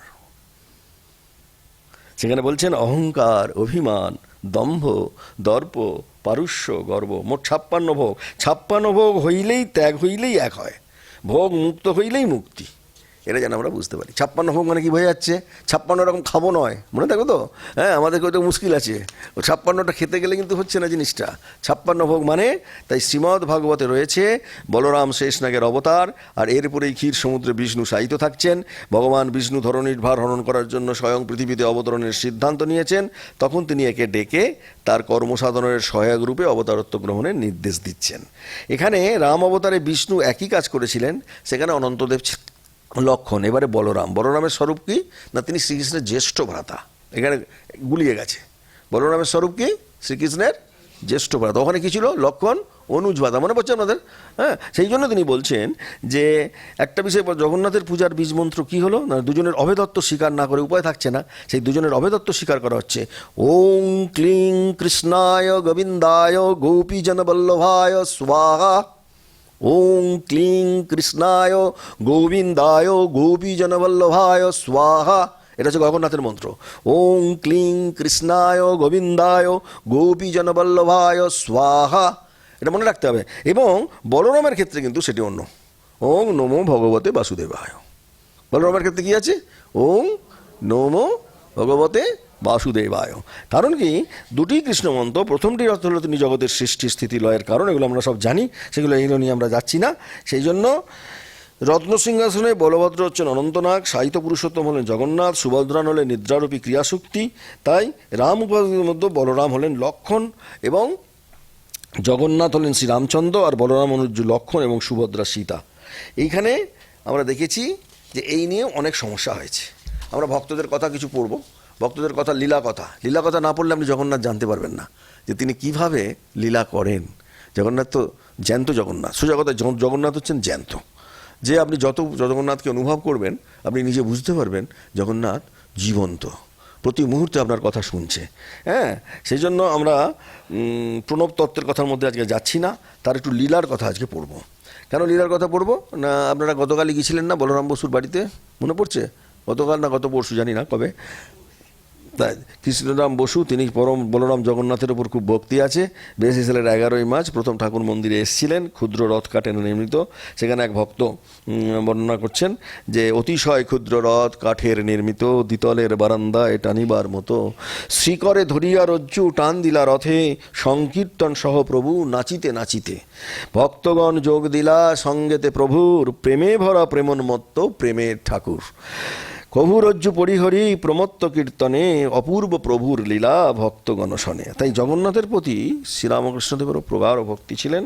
সেখানে বলছেন অহংকার, অভিমান, দম্ভ, দর্প, পারুষ্য, গর্ব, মোট 56 ভোগ। 56 ভোগ হইলেই ত্যাগ, হইলেই এক হয়। ভোগ মুক্ত হইলেই মুক্তি। এটা যেন আমরা বুঝতে পারি। 56 ভোগ মানে কি বোঝা যাচ্ছে? 56 রকম খাবো নয়, মনে থাকো তো। হ্যাঁ, আমাদেরকে ওইটা মুশকিল আছে, ও 56টা খেতে গেলে কিন্তু হচ্ছে না জিনিসটা। 56 ভোগ মানে, তাই শ্রীমদ্ ভাগবতে রয়েছে বলরাম শেষনাগের অবতার, আর এরপরেই ক্ষীর সমুদ্রে বিষ্ণু শায়িত থাকছেন। ভগবান বিষ্ণু ধরণীর ভার হরণ করার জন্য স্বয়ং পৃথিবীতে অবতরণের সিদ্ধান্ত নিয়েছেন। তখন তিনি একে ডেকে তার কর্মসাধনের সহায়ক রূপে অবতারত্ব গ্রহণের নির্দেশ দিচ্ছেন। এখানে রাম অবতারে বিষ্ণু একই কাজ করেছিলেন, সেখানে অনন্তদেব লক্ষণ। এবারে বলরামের স্বরূপ কি? না, তিনি শ্রীকৃষ্ণের জ্যেষ্ঠ ভ্রাতা। এখানে গুলিয়ে গেছে। বলরামের স্বরূপ কি? শ্রীকৃষ্ণের জ্যেষ্ঠ ভ্রাতা। ওখানে কি ছিল? লক্ষণ অনুজ ভ্রাতা। মনে পড়ছে আপনাদের? হ্যাঁ, সেই জন্য তিনি বলছেন যে একটা বিষয়, জগন্নাথের পূজার বীজ মন্ত্র কি হলো না, দুজনের অভেদত্ব স্বীকার না করে উপায় থাকছে না। সেই দুজনের অভেদত্ব স্বীকার করা হচ্ছে। ওং ক্লিং কৃষ্ণায় গোবিন্দায় গোপীজনবল্লভায় স্বাহা। ওং ক্লিং কৃষ্ণায় গোবিন্দায় গোপীজনবল্লভায় স্বাহা। এটা হচ্ছে জগন্নাথের মন্ত্র। ওং ক্লিং কৃষ্ণায় গোবিন্দায় গোপীজনবল্লভায় স্বাহা, এটা মনে রাখতে হবে। এবং বলরামের ক্ষেত্রে কিন্তু সেটি অন্য। ওং নমো ভগবতে বাসুদেবায়। বলরামের ক্ষেত্রে কি আছে? ওং নমো ভগবতে বাসুদেবায়। কারণ কি? দুটি কৃষ্ণ মন্ত্র। প্রথমটির অর্থ হলো তিনি জগতের সৃষ্টি স্থিতি লয়ের কারণ, এগুলো আমরা সব জানি, সেগুলো এগুলো নিয়ে আমরা যাচ্ছি না। সেই জন্য রত্নসিংহাসনে বলভদ্র হচ্ছেন অনন্তনাগ, সাহিত্য পুরুষোত্তম হলেন জগন্নাথ, সুভদ্রান হলেন নিদ্রারূপী ক্রিয়াশক্তি। তাই রাম উপাধির মধ্যে বলরাম হলেন লক্ষণ এবং জগন্নাথ হলেন শ্রীরামচন্দ্র, আর বলরাম অনুজ লক্ষণ এবং সুভদ্রা সীতা। এইখানে আমরা দেখেছি যে এই নিয়ে অনেক সমস্যা হয়েছে। আমরা ভক্তদের কথা কিছু পড়ব। ভক্তদের কথা, লীলা কথা না পড়লে আপনি জগন্নাথ জানতে পারবেন না যে তিনি কিভাবে লীলা করেন। জগন্নাথ তো জ্যান্ত জগন্নাথ। সোজা কথা, জগন্নাথ হচ্ছেন জ্যান্ত। যে আপনি যত জগন্নাথকে অনুভব করবেন, আপনি নিজে বুঝতে পারবেন জগন্নাথ জীবন্ত, প্রতি মুহূর্তে আপনার কথা শুনছে। হ্যাঁ, সেই জন্য আমরা প্রণব তত্ত্বের কথার মধ্যে আজকে যাচ্ছি না, তার একটু লীলার কথা আজকে পড়ব। কেন লীলার কথা পড়ব না, আপনারা গতকালই গিয়েছিলেন না বলরাম বসুর বাড়িতে? মনে পড়ছে? গতকাল না গত পরশু, জানি না কবে। তাই কৃষ্ণরাম বসু, তিনি বলরাম জগন্নাথের ওপর খুব ভক্তি আছে। বেশি সালের 11ই মার্চ প্রথম ঠাকুর মন্দিরে এসেছিলেন, ক্ষুদ্র রথ কাঠের নির্মিত। সেখানে এক ভক্ত বর্ণনা করছেন যে অতিশয় ক্ষুদ্র রথ কাঠের নির্মিত, দ্বিতলের বারান্দায় টানিবার মতো, শ্রীকরে ধরিয়া রজ্জু টান দিলা রথে, সংকীর্তন সহ প্রভু নাচিতে নাচিতে, ভক্তগণ যোগ দিলা সঙ্গেতে প্রভুর, প্রেমে ভরা প্রেমোন্মত্ত প্রেমের ঠাকুর, কভুরজ্জু পরিহরি প্রমত্ত কীর্তনে, অপূর্ব প্রভুর লীলা ভক্তগণ শনে। তাই জগন্নাথের প্রতি শ্রীরামকৃষ্ণদেবেরও প্রগাঢ় ভক্তি ছিলেন।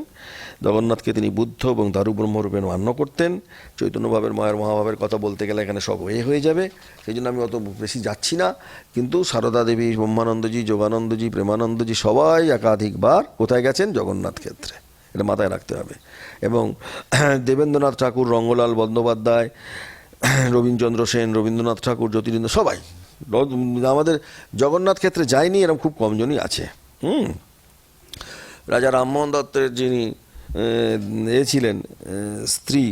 জগন্নাথকে তিনি বুদ্ধ এবং দারু ব্রহ্মরূপে মান্য করতেন। চৈতন্যভাবের মায়ের মহাভাবের কথা বলতে গেলে এখানে সব হয়ে যাবে, সেই জন্য আমি অত বেশি যাচ্ছি না। কিন্তু সারদা দেবী, ব্রহ্মানন্দজি, যোগানন্দজি, প্রেমানন্দজি সবাই একাধিকবার কোথায় গেছেন? জগন্নাথ ক্ষেত্রে। এটা মাথায় রাখতে হবে। এবং দেবেন্দ্রনাথ ঠাকুর, রঙ্গলাল বন্দ্যোপাধ্যায়, রবীন্দ্রচন্দ্র সেন, রবীন্দ্রনাথ ঠাকুর, জ্যোতিরিন্দ্র সবাই আমাদের জগন্নাথ ক্ষেত্রে যায়নি এরকম খুব কমজনই আছে। রাজা রামমোহন দত্তের যিনি ছিলেন স্ত্রী,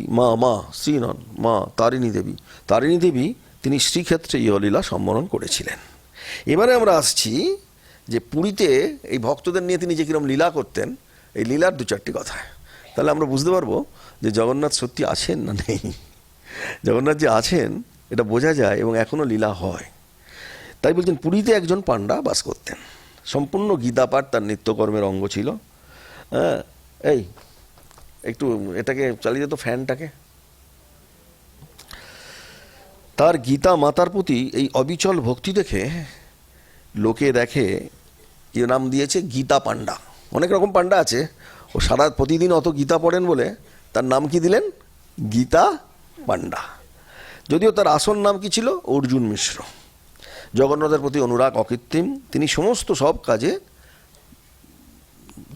স্ত্রী নন, মা তারিণী দেবী, তিনি শ্রীক্ষেত্রে ইহলীলা সম্বরণ করেছিলেন। এবারে আমরা আসছি যে পুরীতে এই ভক্তদের নিয়ে তিনি যে কিরকম লীলা করতেন, এই লীলার দু চারটি কথা, তাহলে আমরা বুঝতে পারবো যে জগন্নাথ সত্যি আছেন না নেই। জগন্নাথ যে আছেন এটা বোঝা যায় এবং এখনও লীলা হয়। তাই বলছেন পুরীতে একজন পাণ্ডা বাস করতেন, সম্পূর্ণ গীতাপাঠ তার নিত্যকর্মের অঙ্গ ছিল। হ্যাঁ, এই একটু এটাকে চালিয়ে যেত ফ্যানটাকে। তার গীতা মাতার প্রতি এই অবিচল ভক্তি দেখে লোকে দেখে নাম দিয়েছে গীতা পাণ্ডা। অনেক রকম পাণ্ডা আছে, ও সারা প্রতিদিন অত গীতা পড়েন বলে তার নাম কি দিলেন? গীতা পাণ্ডা। যদিও তার আসল নাম কি ছিল? অর্জুন মিশ্র। জগন্নাথের প্রতি অনুরাগ অকৃত্রিম, তিনি সমস্ত সব কাজে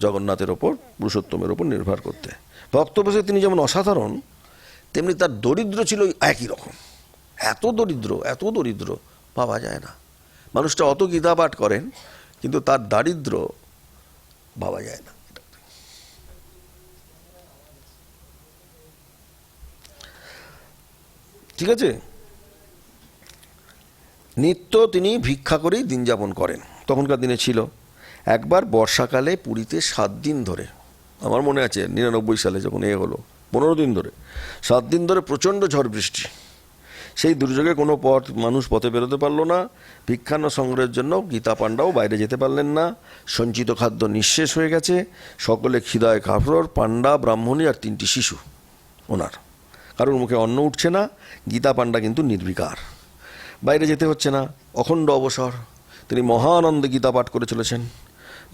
জগন্নাথের ওপর, পুরুষোত্তমের ওপর নির্ভর করতে। ভক্তবেশে তিনি যেমন অসাধারণ, তেমনি তার দরিদ্র ছিল একই রকম। এত দরিদ্র ভাবা যায় না। মানুষটা অত গীতা পাঠ করেন কিন্তু তার দারিদ্র ভাবা যায় না। ঠিক আছে, নিত্য তিনি ভিক্ষা করেই দিন যাপন করেন। তখনকার দিনে ছিল, একবার বর্ষাকালে পুরীতে 7 দিন ধরে, আমার মনে আছে 99 সালে যখন হলো, 15 দিন ধরে, 7 দিন ধরে প্রচণ্ড ঝড় বৃষ্টি। সেই দুর্যোগে কোনো মানুষ পথে বেরোতে পারলো না। ভিক্ষান্ন সংগ্রহের জন্য গীতা পাণ্ডাও বাইরে যেতে পারলেন না। সঞ্চিত খাদ্য নিঃশেষ হয়ে গেছে। সকলে খিদায় কাতর, পাণ্ডা, ব্রাহ্মণী আর 3টি শিশু ওনার। কারোর মুখে অন্ন উঠছে না। গীতা পাণ্ডা কিন্তু নির্বিকার, বাইরে যেতে হচ্ছে না, অখণ্ড অবসর। তিনি মহানন্দে গীতা পাঠ করে চলেছেন।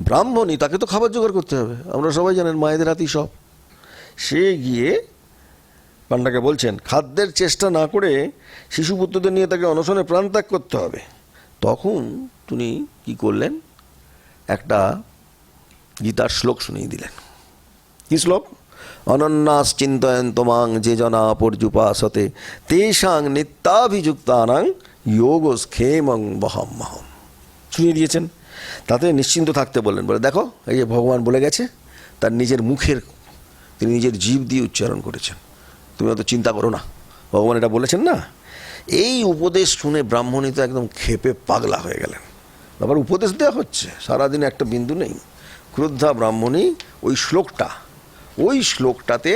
ব্রাহ্মণী, তাকে তো খাবার জোগাড় করতে হবে, আমরা সবাই জানেন মায়েদের হাতেই সব। সে গিয়ে পাণ্ডাকে বলছেন খাদ্যের চেষ্টা না করে শিশুপুত্রদের নিয়ে তাকে অনশনে প্রাণত্যাগ করতে হবে। তখন তিনি কি করলেন? একটা গীতার শ্লোক শুনিয়ে দিলেন। কি শ্লোক? অনন্যাস চিন্তয়ন্ত মাং যে জনা পর্যুপাসতে তেষাং নিত্যাভিযুক্তানাং যোগস্খেমং বহাম্যহম। শুনিয়ে দিয়েছেন। তাতে নিশ্চিন্ত থাকতে বললেন। বলে দেখো, এই যে ভগবান বলে গেছে, তার নিজের মুখের, তিনি নিজের জীব দিয়ে উচ্চারণ করেছেন। তুমি অত চিন্তা করো না, ভগবান এটা বলেছেন না। এই উপদেশ শুনে ব্রাহ্মণী তো একদম ক্ষেপে পাগলা হয়ে গেলেন। আবার উপদেশ দেওয়া হচ্ছে, সারাদিনে একটা বিন্দু নেই। ক্রুদ্ধা ব্রাহ্মণী ওই শ্লোকটাতে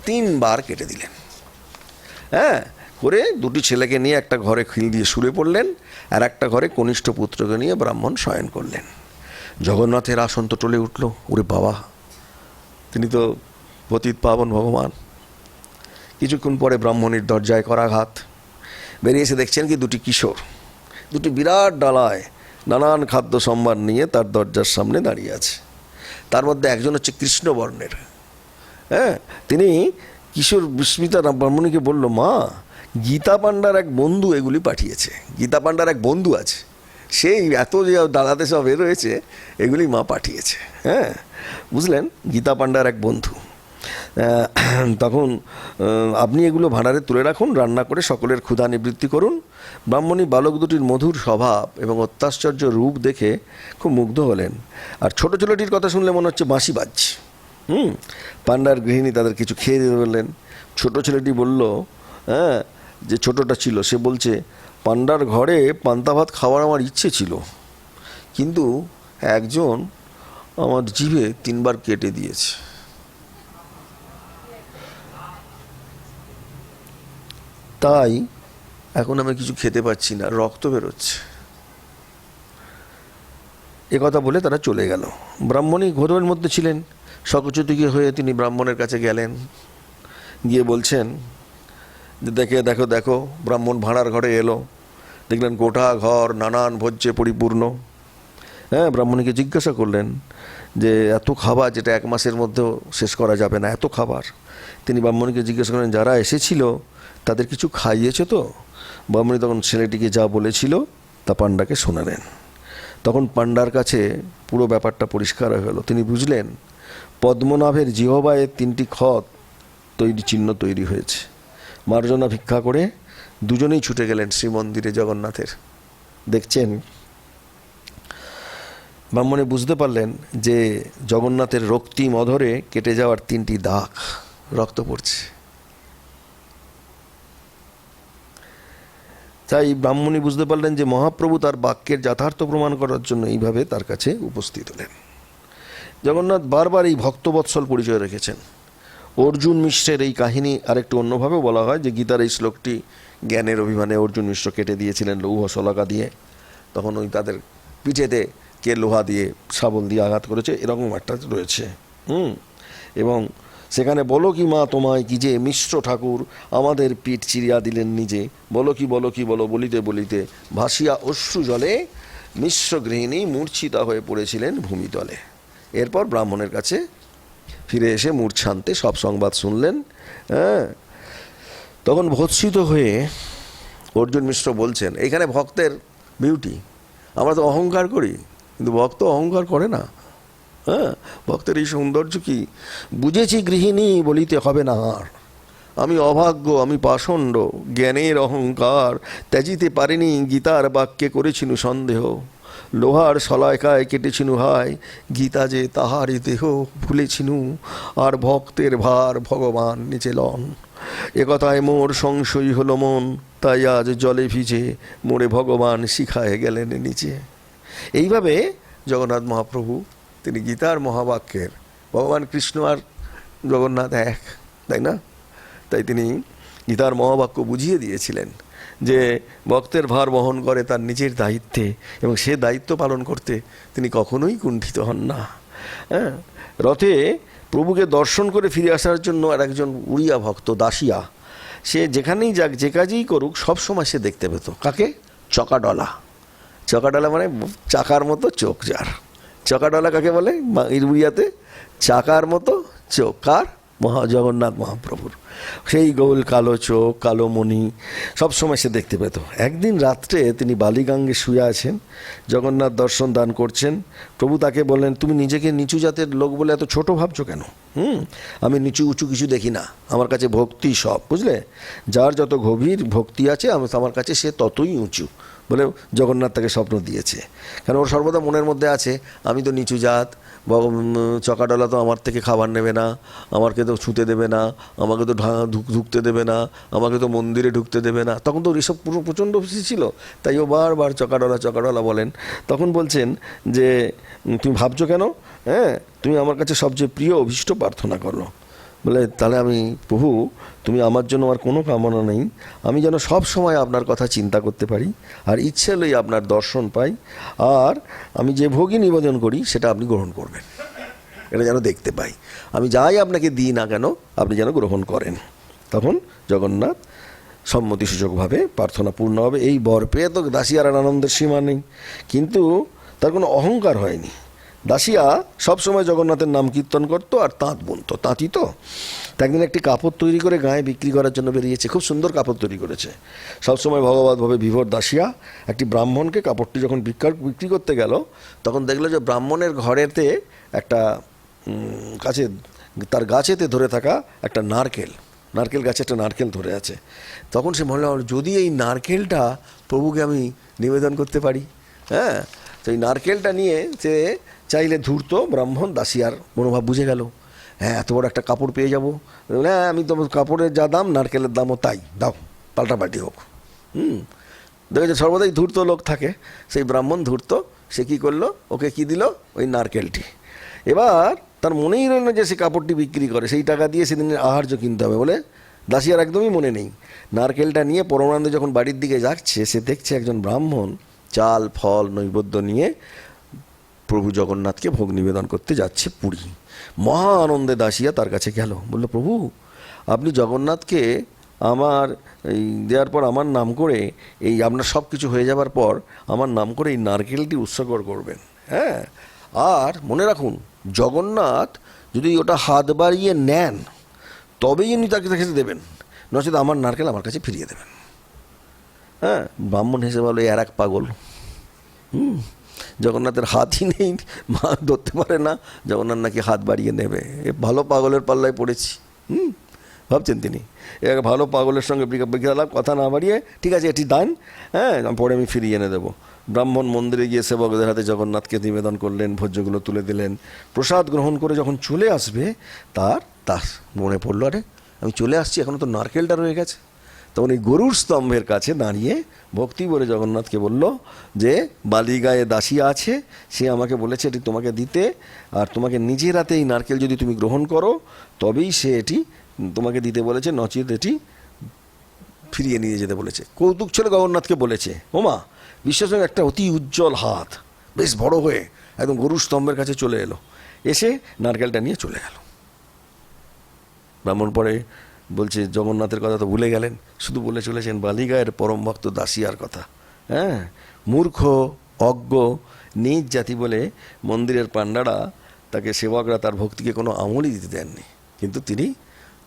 3 বার কেটে দিলেন। হ্যাঁ, করে 2টি ছেলেকে নিয়ে একটা ঘরে খিল দিয়ে শুয়ে পড়লেন, আর একটা ঘরে কনিষ্ঠ পুত্রকে নিয়ে ব্রাহ্মণ শয়ন করলেন। জগন্নাথের আসন তো টলে উঠল। ওরে বাবা, তিনি তো পতিত পাবন ভগবান। কিছুক্ষণ পরে ব্রাহ্মণীর দরজায় করাঘাত। বেরিয়ে এসে দেখছেন কি 2টি কিশোর, 2টি বিরাট ডালায় নানান খাদ্য সম্ভার নিয়ে তার দরজার সামনে দাঁড়িয়ে আছে। তার মধ্যে একজন হচ্ছে কৃষ্ণবর্ণের। হ্যাঁ, তিনি কিশোর বিস্মিতা ব্রাহ্মণীকে বলল, মা, গীতা পাণ্ডার এক বন্ধু এগুলি পাঠিয়েছে। গীতা পাণ্ডার এক বন্ধু আছে, সেই এত যে দাদাতে সব রয়েছে, এগুলি মা পাঠিয়েছে। হ্যাঁ, বুঝলেন, গীতা পাণ্ডার এক বন্ধু। তখন আপনি এগুলো ভাঁড়ারে তুলে রাখুন, রান্না করে সকলের ক্ষুধা নিবৃত্তি করুন। ব্রাহ্মণী বালক দুটির মধুর স্বভাব এবং অত্যাশ্চর্য রূপ দেখে খুব মুগ্ধ হলেন। আর ছোটো ছেলেটির কথা শুনলে মনে হচ্ছে বাঁশি বাজছে। পাণ্ডার গৃহিণী তাদের কিছু খেয়ে দিতে বললেন। ছোটো ছেলেটি বলল, হ্যাঁ, যে ছোটোটা ছিল, সে বলছে, পাণ্ডার ঘরে পান্তা ভাত খাওয়ার আমার ইচ্ছে ছিল, কিন্তু একজন আমার জিভে 3 বার কেটে দিয়েছে। তাই এখন আমি কিছু খেতে পাচ্ছি না, রক্ত বেরোচ্ছে। এ কথা বলে তারা চলে গেল। ব্রাহ্মণী ঘোরের মধ্যে ছিলেন। সকচুতিকে হয়ে তিনি ব্রাহ্মণের কাছে গেলেন, গিয়ে বলছেন যে দেখো, ব্রাহ্মণ ভাঁড়ার ঘরে এলো। দেখলেন গোটা ঘর নানান ভোজ্যে পরিপূর্ণ। হ্যাঁ, ব্রাহ্মণীকে জিজ্ঞাসা করলেন যে এত খাবার, যেটা 1 মাসের মধ্যেও শেষ করা যাবে না, এত খাবার। তিনি ব্রাহ্মণীকে জিজ্ঞাসা করলেন, যারা এসেছিল তাদের কিছু খাইয়েছে তো? ব্রাহ্মণী তখন ছেলেটিকে যা বলেছিল তা পাণ্ডাকে শোনালেন। তখন পাণ্ডার কাছে পুরো ব্যাপারটা পরিষ্কার হয়ে গেল। তিনি বুঝলেন পদ্মনাভের জিহবায় 3টি ক্ষত চিহ্ন তৈরি হয়েছে। মার্জনা ভিক্ষা করে দুজনেই ছুটে গেলেন শ্রীমন্দিরে জগন্নাথের। দেখছেন, ব্রাহ্মণে বুঝতে পারলেন যে জগন্নাথের রক্তিম অধরে কেটে যাওয়ার 3টি দাগ, রক্ত পড়ছে। তাই ব্রাহ্মণী বুঝতে পারলেন যে মহাপ্রভু তার বাক্যের যথার্থ প্রমাণ করার জন্য এইভাবে তার কাছে উপস্থিত হলেন। জগন্নাথ বারবার এই ভক্তবৎসল পরিচয় রেখেছেন। অর্জুন মিশ্রের এই কাহিনী আরেকটু অন্যভাবেও বলা হয় যে গীতার এই শ্লোকটি জ্ঞানের অভিমানে অর্জুন মিশ্র কেটে দিয়েছিলেন লৌহ শলাকা দিয়ে। তখন ওই তাদের পিঠেতে কে লোহা দিয়ে শাবল দিয়ে আঘাত করেছে, এরকম একটা রয়েছে। এবং সেখানে বলো কি মা তোমায় কি যে মিশ্র ঠাকুর আমাদের পিঠ চিরিয়া দিলেন নিজে, বলো কি বলো কি বলো বলিতে বলিতে ভাসিয়া অশ্রু জলে মিশ্র গৃহিণী মূর্ছিতা হয়ে পড়েছিলেন ভূমিতলে। এরপর ব্রাহ্মণের কাছে ফিরে এসে মূর্ছান্তে সব সংবাদ শুনলেন। তখন ভৎসিত হয়ে অর্জুন মিশ্র বলছেন, এখানে ভক্তের বিউটি। আমরা তো অহংকার করি, কিন্তু ভক্ত অহংকার করে না। ভক্তের এই সৌন্দর্য কি বুঝেছি গৃহিণী বলিতে হবে না আর। আমি অভাগ্য, আমি পাষণ্ড, জ্ঞানের অহংকার ত্যাজিতে পারিনি, গীতার বাক্যে করেছিনু সন্দেহ। লোহার সলায়কায় কেটেছিনু হায়, গীতা যে তাহারই দেহ ভুলেছিনু, আর ভক্তের ভার ভগবান নিচে লন। একথায় মোর সংশয় হলো মন, তাই আজ জলে ভিজে মোরে ভগবান শিখায় গেলেন নিচে। এইভাবে জগন্নাথ মহাপ্রভু তিনি গীতার মহাবাক্যের, ভগবান কৃষ্ণ আর জগন্নাথ এক, তাই না? তাই তিনি গীতার মহাবাক্য বুঝিয়ে দিয়েছিলেন যে ভক্তের ভার বহন করে তার নিজের দায়িত্বে, এবং সে দায়িত্ব পালন করতে তিনি কখনোই কুণ্ঠিত হন না। রথে প্রভুকে দর্শন করে ফিরে আসার জন্য আর একজন উড়িয়া ভক্ত দাসিয়া, সে যেখানেই যাক, যে কাজেই করুক, সবসময় সে দেখতে পেত কাকে? চকাডলা। চকাডলা মানে চাকার মতো চোখ যার। চকাডলা কাকে বলে উড়িয়াতে? চাকার মতো চোখ। কার? জগন্নাথ মহাপ্রভুর। সেই গোল কালো চোখ, কালো মণি, সবসময় সে দেখতে পেত। একদিন রাত্রে তিনি বালিগাঙ্গে শুয়ে আছেন, জগন্নাথ দর্শন দান করছেন। প্রভু তাকে বললেন, তুমি নিজেকে নিচু জাতের লোক বলে এত ছোট ভাবছো কেন? আমি নিচু উঁচু কিছু দেখি না, আমার কাছে ভক্তি সব, বুঝলে? যার যত গভীর ভক্তি আছে আমার কাছে সে ততই উঁচু বলে জগন্নাথ তাকে স্বপ্ন দিয়েছে। কারণ ওর সর্বদা মনের মধ্যে আছে, আমি তো নিচু জাত, চকাডলা তো আমার থেকে খাবার নেবে না, আমাকে তো ছুঁতে দেবে না, আমাকে তো ঢুকতে দেবে না, আমাকে তো মন্দিরে ঢুকতে দেবে না। তখন তো এসব পুরো প্রচণ্ড খুশি ছিল, তাই ও বারবার চকাডলা চকাডলা বলেন। তখন বলছেন যে তুমি ভাবছো কেন? তুমি আমার কাছে সবচেয়ে প্রিয় অভীষ্ট প্রার্থনা করো। বলে, তাহলে আমি প্রভু, তুমি আমার জন্য আর কোনো কামনা নেই, আমি যেন সব সময় আপনার কথা চিন্তা করতে পারি, আর ইচ্ছে হলেই আপনার দর্শন পাই, আর আমি যে ভোগই নিবেদন করি সেটা আপনি গ্রহণ করবেন, এটা যেন দেখতে পাই। আমি যাই আপনাকে দিই না কেন, আপনি যেন গ্রহণ করেন। তখন জগন্নাথ সম্মতিসূচকভাবে প্রার্থনা পূর্ণ হবে। এই বর পেয়ে তো দাসিয়ার আনন্দের সীমা নেই, কিন্তু তার কোনো অহংকার হয়নি। দাসিয়া সবসময় জগন্নাথের নাম কীর্তন করতো আর তাঁত বুনতো, তাঁতি তো। একদিন একটি কাপড় তৈরি করে গায়ে বিক্রি করার জন্য বেরিয়েছে, খুব সুন্দর কাপড় তৈরি করেছে। সবসময় ভগবতভাবে বিভোর দাসিয়া একটি ব্রাহ্মণকে কাপড়টি যখন বিক্রি করতে গেল, তখন দেখলো যে ব্রাহ্মণের ঘরেতে একটা কাছে, তার গাছেতে ধরে থাকা একটা নারকেল গাছে একটা নারকেল ধরে আছে। তখন সে মনে হল, যদি এই নারকেলটা প্রভুকে আমি নিবেদন করতে পারি। তো এই নারকেলটা নিয়ে সে চাইলে ধূর্ত ব্রাহ্মণ দাসিয়ার মনোভাব বুঝে গেল। এত বড় একটা কাপড় পেয়ে যাবো, আমি তো কাপড়ের যা দাম নারকেলের দামও তাই, দাও, পাল্টাপাল্টি হোক। দেখেছে সর্বদাই ধূর্ত লোক থাকে, সেই ব্রাহ্মণ ধূর্ত। সে কী করলো, ওকে কি দিল? ওই নারকেলটি। এবার তার মনেই রইল না যে সে কাপড়টি বিক্রি করে, সেই টাকা দিয়ে সেদিনের আহার্য কিনতে হবে বলে দাসিয়ার একদমই মনে নেই। নারকেলটা নিয়ে পরমানন্দে যখন বাড়ির দিকে যাচ্ছে, সে দেখছে একজন ব্রাহ্মণ চাল ফল নৈবেদ্য নিয়ে প্রভু জগন্নাথকে ভোগ নিবেদন করতে যাচ্ছে পুরী। মহা আনন্দে দাসিয়া তার কাছে গেল, বলল, প্রভু, আপনি জগন্নাথকে আমার এই দেওয়ার পর আমার নাম করে, এই আপনার সব কিছু হয়ে যাবার পর আমার নাম করে এই নারকেলটি উৎসর্গ করবেন। আর মনে রাখুন, জগন্নাথ যদি ওটা হাত বাড়িয়ে নেন তবেই উনি তাকে কাছে দেবেন, নচেত আমার নারকেল আমার কাছে ফিরিয়ে দেবেন। ব্রাহ্মণ হেসে বলো, এর এক পাগল। জগন্নাথের হাতই নেই, মা ধরতে পারে না, জগন্নাথ নাকি হাত বাড়িয়ে নেবে। এ ভালো পাগলের পাল্লায় পড়েছি। ভাবছেন তিনি এক ভালো পাগলের সঙ্গে বিকেলাম, কথা না বাড়িয়ে ঠিক আছে এটি দান, হ্যাঁ পরে আমি ফিরিয়ে এনে দেবো। ব্রাহ্মণ মন্দিরে গিয়ে সেবকদের হাতে জগন্নাথকে নিবেদন করলেন, ভোজ্যগুলো তুলে দিলেন। প্রসাদ গ্রহণ করে যখন চলে আসবে তার মনে পড়লো, আরে আমি চলে আসছি, এখনও তো নারকেলটা রয়ে গেছে। তখন এই গরুর স্তম্ভের কাছে দাঁড়িয়ে ভক্তি বলে জগন্নাথকে বলল যে বালিগায়ে দাসী আছে, সে আমাকে বলেছে এটি তোমাকে দিতে, আর তোমাকে নিজের হাতে এই নারকেল যদি তুমি গ্রহণ করো তবেই সে এটি তোমাকে দিতে বলেছে, নচিত এটি ফিরিয়ে নিয়ে যেতে বলেছে। কৌতুক ছেলে জগন্নাথকে বলেছে। ওমা, বিশ্বাস করে একটা অতি উজ্জ্বল হাত বেশ বড় হয়ে একদম গরুর স্তম্ভের কাছে চলে এলো, এসে নারকেলটা নিয়ে চলে গেল। ব্রাহ্মণ পরে বলছে জগন্নাথের কথা তো ভুলে গেলেন, শুধু বলে চলেছেন বালিগায়ের পরম ভক্ত দাসিয়ার কথা। হ্যাঁ, মূর্খ অজ্ঞ নিজ জাতি বলে মন্দিরের পাণ্ডারা তাকে, সেবকরা তার ভক্তিকে কোনো আমলই দিতে দেননি, কিন্তু তিনি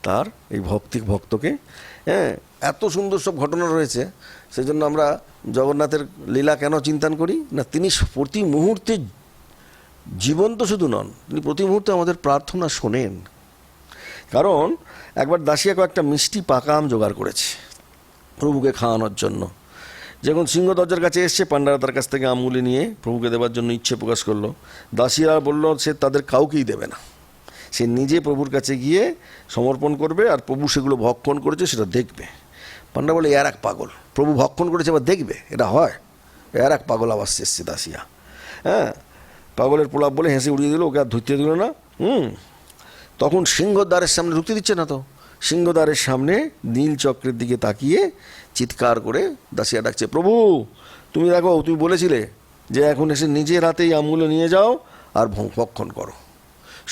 তার এই ভক্তকে, হ্যাঁ এত সুন্দর সব ঘটনা রয়েছে। সেজন্য আমরা জগন্নাথের লীলা কেন চিন্তন করি না, তিনি প্রতি মুহূর্তে জীবন্ত শুধু নন, তিনি প্রতি মুহূর্তে আমাদের প্রার্থনা শোনেন। কারণ একবার দাসিয়া কয়েকটা মিষ্টি পাকা আম জোগাড় করেছে প্রভুকে খাওয়ানোর জন্য। যখন সিংহ দরজার কাছে এসছে, পাণ্ডারা তার কাছ থেকে আমগুলি নিয়ে প্রভুকে দেওয়ার জন্য ইচ্ছে প্রকাশ করলো। দাসিয়া বলল সে তাদের কাউকেই দেবে না, সে নিজে প্রভুর কাছে গিয়ে সমর্পণ করবে, আর প্রভু সেগুলো ভক্ষণ করেছে সেটা দেখবে। পাণ্ডা বলে এর এক পাগল, প্রভু ভক্ষণ করেছে আবার দেখবে, এটা হয়? এর এক পাগল আবার এসছে দাসিয়া। হ্যাঁ, পাগলের প্রলাপ বলে হেসে উড়িয়ে দিল, ওকে আর ধরতে দিল না। তখন সিংহদ্বারের সামনে ঢুকতে দিচ্ছে না, তো সিংহদ্বারের সামনে নীল চক্রের দিকে তাকিয়ে চিৎকার করে দাসিয়া ডাকছে, প্রভু তুমি দেখো, তুমি বলেছিলে যে এখন এসে নিজের হাতেই আমগুলো নিয়ে যাও আর ভক্ষণ করো।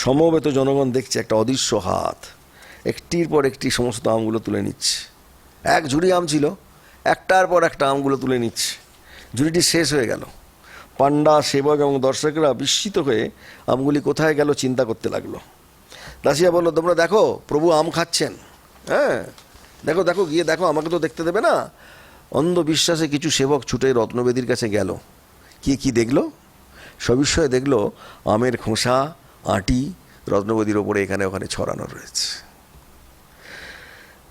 সমবেত জনগণ দেখছে একটা অদৃশ্য হাত একটির পর একটি সমস্ত আমগুলো তুলে নিচ্ছে। এক ঝুড়ি আম ছিল, একটার পর একটা আমগুলো তুলে নিচ্ছে। ঝুড়িটি শেষ হয়ে গেল। পাণ্ডা, সেবক এবং দর্শকরা বিস্মিত হয়ে আমগুলি কোথায় গেল চিন্তা করতে লাগলো। দাসিয়া বলল, তোমরা দেখো প্রভু আম খাচ্ছেন, হ্যাঁ দেখো দেখো, গিয়ে দেখো, আমাকে তো দেখতে দেবে না। অন্ধবিশ্বাসে কিছু সেবক ছুটে রত্নবেদীর কাছে গেল। কি দেখলো? সবিস্ময়ে দেখলো আমের খোসা, আঁটি রত্নবেদীর ওপরে এখানে ওখানে ছড়ানো রয়েছে।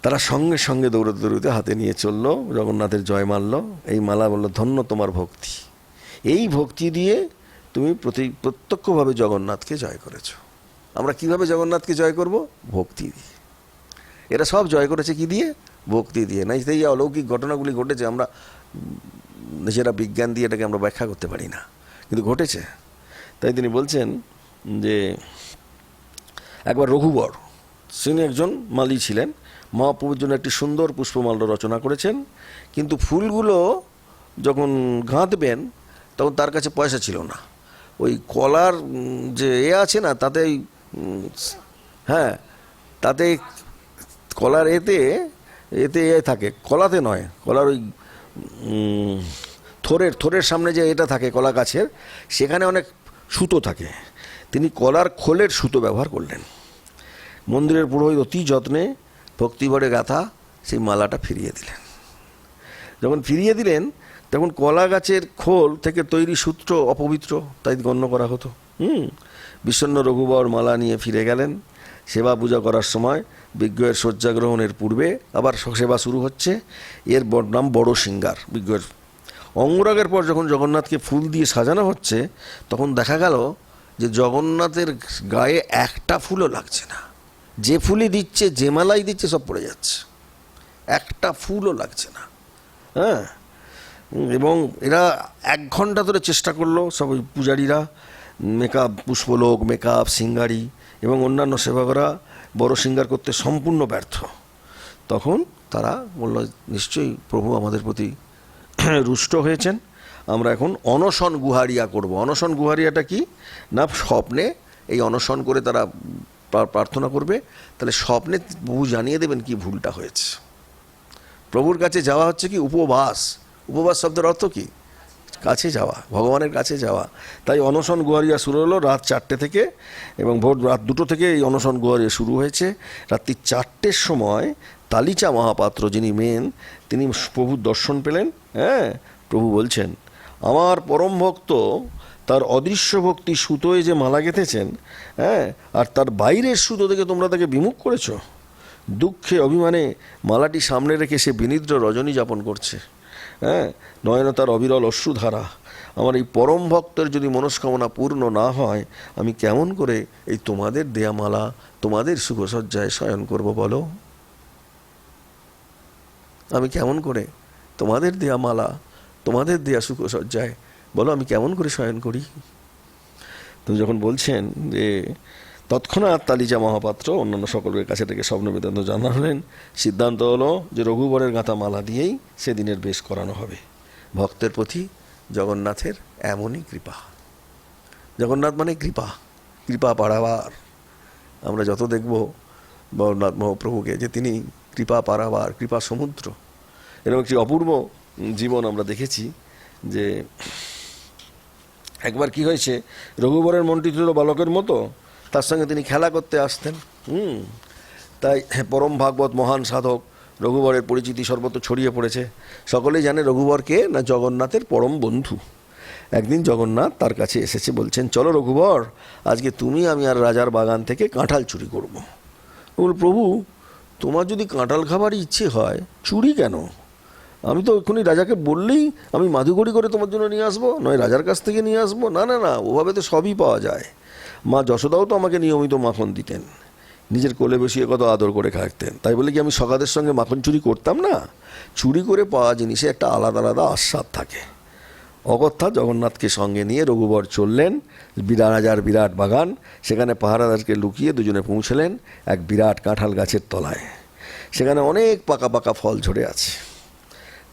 তারা সঙ্গে সঙ্গে দৌড়তে দৌড়তে হাতে নিয়ে চললো, জগন্নাথের জয় মারল। এই মালা বলল, ধন্য তোমার ভক্তি, এই ভক্তি দিয়ে তুমি প্রত্যক্ষভাবে জগন্নাথকে জয় করেছ। আমরা কিভাবে জগন্নাথকে জয় করব? ভক্তি দিয়ে। এরা সব জয় করেছে কি দিয়ে? ভক্তি দিয়ে। না এই অলৌকিক ঘটনাগুলি ঘটেছে, আমরা নিজেরা বিজ্ঞান দিয়ে এটাকে আমরা ব্যাখ্যা করতে পারি না, কিন্তু ঘটেছে। তাই তিনি বলছেন যে একবার রঘুবর, তিনি একজন মালি ছিলেন, মহাপ্রভুর জন্য একটি সুন্দর পুষ্পমাল্য রচনা করেছেন, কিন্তু ফুলগুলো যখন গাঁথবেন তখন তার কাছে পয়সা ছিল না। ওই কলার যে আছে না, তাতে হ্যাঁ, তাতে কলার এতে থাকে, কলাতে নয়, কলার ওই থোরের সামনে যে এটা থাকে কলা গাছের, সেখানে অনেক সুতো থাকে। তিনি কলার খোলের সুতো ব্যবহার করলেন। মন্দিরের পুরোহিত অতি যত্নে ভক্তিভরে গাঁথা সেই মালাটা ফিরিয়ে দিলেন। যখন ফিরিয়ে দিলেন তখন কলা গাছের খোল থেকে তৈরি সূত্র অপবিত্র তাই গণ্য করা হতো। বিষণ্ণ রঘুবর মালা নিয়ে ফিরে গেলেন। সেবা পূজা করার সময় বিগ্রহের শয্যাগ্রহণের পূর্বে আবার সেবা শুরু হচ্ছে। এর নাম বড় সিঙ্গার। বিগ্রহের অঙ্গরাগের পর যখন জগন্নাথকে ফুল দিয়ে সাজানো হচ্ছে, তখন দেখা গেল যে জগন্নাথের গায়ে একটা ফুলও লাগছে না। যে ফুলই দিচ্ছে, যে মালাই দিচ্ছে, সব পড়ে যাচ্ছে, একটা ফুলও লাগছে না। হ্যাঁ, এবং এরা 1 ঘন্টা ধরে চেষ্টা করলো, সব ওই পূজারীরা, মেকআপ, পুষ্পলোক, মেকআপ, সিঙ্গারি এবং অন্যান্য সেবকরা বড় সিঙ্গার করতে সম্পূর্ণ ব্যর্থ। তখন তারা বলল, নিশ্চয়ই প্রভু আমাদের প্রতি রুষ্ট হয়েছেন, আমরা এখন অনশন গুহারিয়া করব। অনশন গুহারিয়াটা কি না, স্বপ্নে এই অনশন করে তারা প্রার্থনা করবে, তাহলে স্বপ্নে প্রভু জানিয়ে দেবেন কি ভুলটা হয়েছে। প্রভুর কাছে যাওয়া হচ্ছে কি উপবাস। উপবাস শব্দের অর্থ কি? কাছে যাওয়া, ভগবানের কাছে যাওয়া। তাই অনশন গুহারিয়া শুরু হলো রাত 4টে থেকে, এবং ভোর রাত 2টো থেকে এই অনশন গুহারিয়া শুরু হয়েছে। রাত্রি 4টের সময় তালিচা মহাপাত্র, যিনি মেন, তিনি প্রভুর দর্শন পেলেন। হ্যাঁ, প্রভু বলছেন, আমার পরম ভক্ত তার অদৃশ্য ভক্তি সুতোয় যে মালা গেঁথেছেন, হ্যাঁ, আর তার বাইরের সুতো থেকে তোমরা তাকে বিমুখ করেছ। দুঃখে অভিমানে মালাটি সামনে রেখে সে বিনিদ্র রজনী যাপন করছে, হ্যাঁ, নয়ন তার অবিরল অশ্রুধারা। আমার এই পরম ভক্তের যদি মনস্কামনা পূর্ণ না হয়, আমি কেমন করে এই তোমাদের দেয়া মালা তোমাদের সুখসজ্জায় শয়ন করব বলো? আমি কেমন করে তোমাদের দেয়া মালা তোমাদের দেয়া সুখসজ্জায় বলো আমি কেমন করে শয়ন করি? তুমি যখন বলছেন যে তৎক্ষণাৎ তালিজা মহাপাত্র অন্যান্য সকলের কাছে থেকে স্বপ্ন বেদান্ত জানালেন, সিদ্ধান্ত হলো যে রঘুবরের গাঁথা মালা দিয়েই সেদিনের বেশ করানো হবে। ভক্তের প্রতি জগন্নাথের এমনই কৃপা। জগন্নাথ মানে কৃপা, কৃপা পারাবার। আমরা যত দেখব জগন্নাথ মহাপ্রভুকে যে তিনি কৃপা পারাবার, কৃপা সমুদ্র। এরকম একটি অপূর্ব জীবন আমরা দেখেছি যে একবার কি হয়েছে, রঘুবরের মনটি ছিল বালকের মতো, তার সঙ্গে তিনি খেলা করতে আসতেন। তাই পরম ভাগবত মহান সাধক রঘুবরের পরিচিতি সর্বত্র ছড়িয়ে পড়েছে। সকলেই জানে রঘুবরকে না জগন্নাথের পরম বন্ধু। একদিন জগন্নাথ তার কাছে এসেছে, বলছেন চলো রঘুবর, আজকে তুমি আমি আর রাজার বাগান থেকে কাঁঠাল চুরি করব। বল প্রভু, তোমার যদি কাঁঠাল খাবার ইচ্ছে হয় চুরি কেন? আমি তো এক্ষুনি রাজাকে বললেই আমি মাধুকরী করে তোমার জন্য নিয়ে আসবো, নয় রাজার কাছ থেকে নিয়ে আসবো। না না না, ওভাবে তো সবই পাওয়া যায়। মা যশোদাও তো আমাকে নিয়মিত মাখন দিতেন, নিজের কোলে বসিয়ে কত আদর করে খাওয়াতেন। তাই বলে কি আমি সখাদের সঙ্গে মাখন চুরি করতাম না? চুরি করে পাওয়া জিনিসে একটা আলাদা আলাদা আস্বাদ থাকে। অগত্যা জগন্নাথকে সঙ্গে নিয়ে রঘুবর চললেন রাজার বিরাট বাগান। সেখানে পাহারাদারকে লুকিয়ে দুজনে পৌঁছলেন এক বিরাট কাঁঠাল গাছের তলায়। সেখানে অনেক পাকা পাকা ফল ঝরে আছে।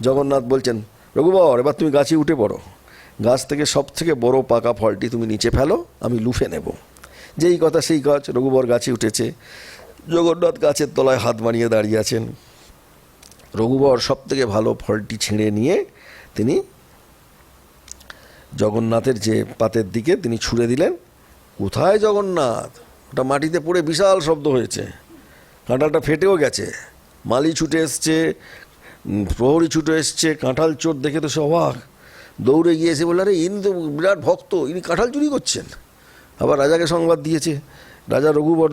জগন্নাথ বলছেন, রঘুবর এবার তুমি গাছে উঠে পড়ো, গাছ থেকে সব থেকে বড় পাকা ফলটি তুমি নিচে ফেলো, আমি লুফে নেব। যেই কথা সেই কাজ, রঘুবর গাছে উঠেছে। জগন্নাথ গাছের তলায় হাত বাড়িয়ে দাঁড়িয়ে আছেন। রঘুবর সব থেকে ভালো ফলটি ছিঁড়ে নিয়ে তিনি জগন্নাথের যে পাতের দিকে তিনি ছুঁড়ে দিলেন। কোথায় জগন্নাথ? ওটা মাটিতে পড়ে বিশাল শব্দ হয়েছে, কাঁঠালটা ফেটেও গেছে। মালি ছুটে এসছে, প্রহরী ছুটে এসছে। কাঁঠাল চোর দেখে তো সে অবাক, দৌড়ে গিয়েছে, বললে আরে ইনি তো বিরাট ভক্ত, ইনি কাঁঠাল চুরি করছেন। আবার রাজাকে সংবাদ দিয়েছে। রাজা রঘুবর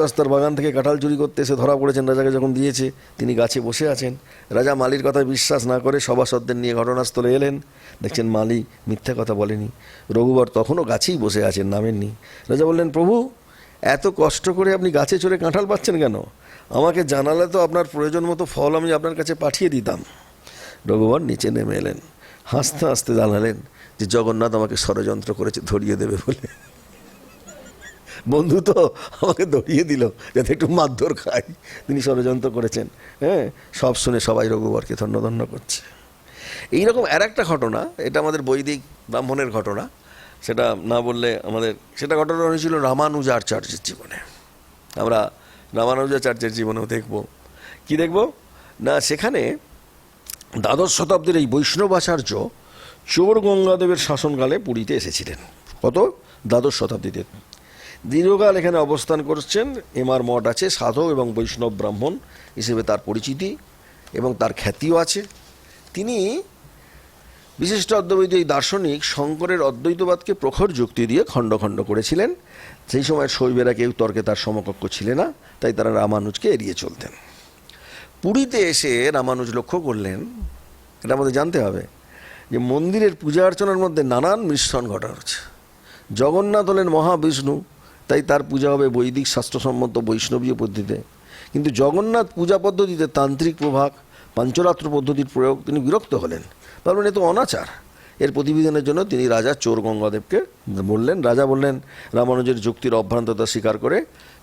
দাস তার বাগান থেকে কাঁঠাল চুরি করতে এসে ধরা পড়েছেন। রাজাকে যখন দিয়েছে, তিনি গাছে বসে আছেন। রাজা মালির কথায় বিশ্বাস না করে সভাসদদের নিয়ে ঘটনাস্থলে এলেন। দেখছেন মালি মিথ্যা কথা বলেনি, রঘুবর তখনও গাছেই বসে আছেন, নামেননি। রাজা বললেন, প্রভু এত কষ্ট করে আপনি গাছে চড়ে কাঁঠাল পাচ্ছেন কেন? আমাকে জানালে তো আপনার প্রয়োজন মতো ফল আমি আপনার কাছে পাঠিয়ে দিতাম। রঘুবর নিচে নেমে এলেন, হাসতে হাসতে জানালেন যে জগন্নাথ আমাকে ষড়যন্ত্র করেছে ধরিয়ে দেবে বলে। বন্ধু তো আমাকে ধরিয়ে দিল যাতে একটু মারধর খাই, তিনি ষড়যন্ত্র করেছেন। হ্যাঁ, সব শুনে সবাই রঘুবরকে ধন্য ধন্য করছে। এইরকম আর একটা ঘটনা, এটা আমাদের বৈদিক ব্রাহ্মণের ঘটনা, সেটা না বললে আমাদের, সেটা ঘটনা হয়েছিল রামানুজাচার্যের জীবনে। আমরা রামানুজাচার্যের জীবনেও দেখব। কি দেখব না, সেখানে দ্বাদশ শতাব্দীর এই বৈষ্ণবাচার্য চোর গঙ্গাদেবের শাসনকালে পুরীতে এসেছিলেন। কত? দ্বাদশ শতাব্দীতে। দীর্ঘকাল এখানে অবস্থান করছেন। এমার মঠ আছে, সাধক এবং বৈষ্ণব ব্রাহ্মণ হিসেবে তার পরিচিতি এবং তার খ্যাতিও আছে। তিনি বিশিষ্ট অদ্বৈত এই দার্শনিক শঙ্করের অদ্বৈতবাদকে প্রখর যুক্তি দিয়ে খণ্ড খণ্ড করেছিলেন। সেই সময় শৈবেরা কেউ তর্কে তার সমকক্ষ ছিল না, তাই তারা রামানুজকে এড়িয়ে চলতেন। পুরীতে এসে রামানুজ লক্ষ্য করলেন, এটা আমাদের জানতে হবে, যে মন্দিরের পূজা অর্চনার মধ্যে নানান মিশ্রণ ঘটা হচ্ছে। জগন্নাথ হলেন মহাবিষ্ণু, তাই তার পূজা হবে বৈদিক শাস্ত্রসম্মত বৈষ্ণবীয় পদ্ধতিতে। কিন্তু জগন্নাথ পূজা পদ্ধতিতে তান্ত্রিক প্রভাব, পাঞ্চরাত্র পদ্ধতির প্রয়োগ, তিনি বিরক্ত হলেন। বললেন এ তো অনাচার। এর প্রতিবিধানের জন্য তিনি রাজা চোর গঙ্গাদেবকে বললেন। রাজা বললেন রামানুজের যুক্তির অভ্রান্ততা স্বীকার করে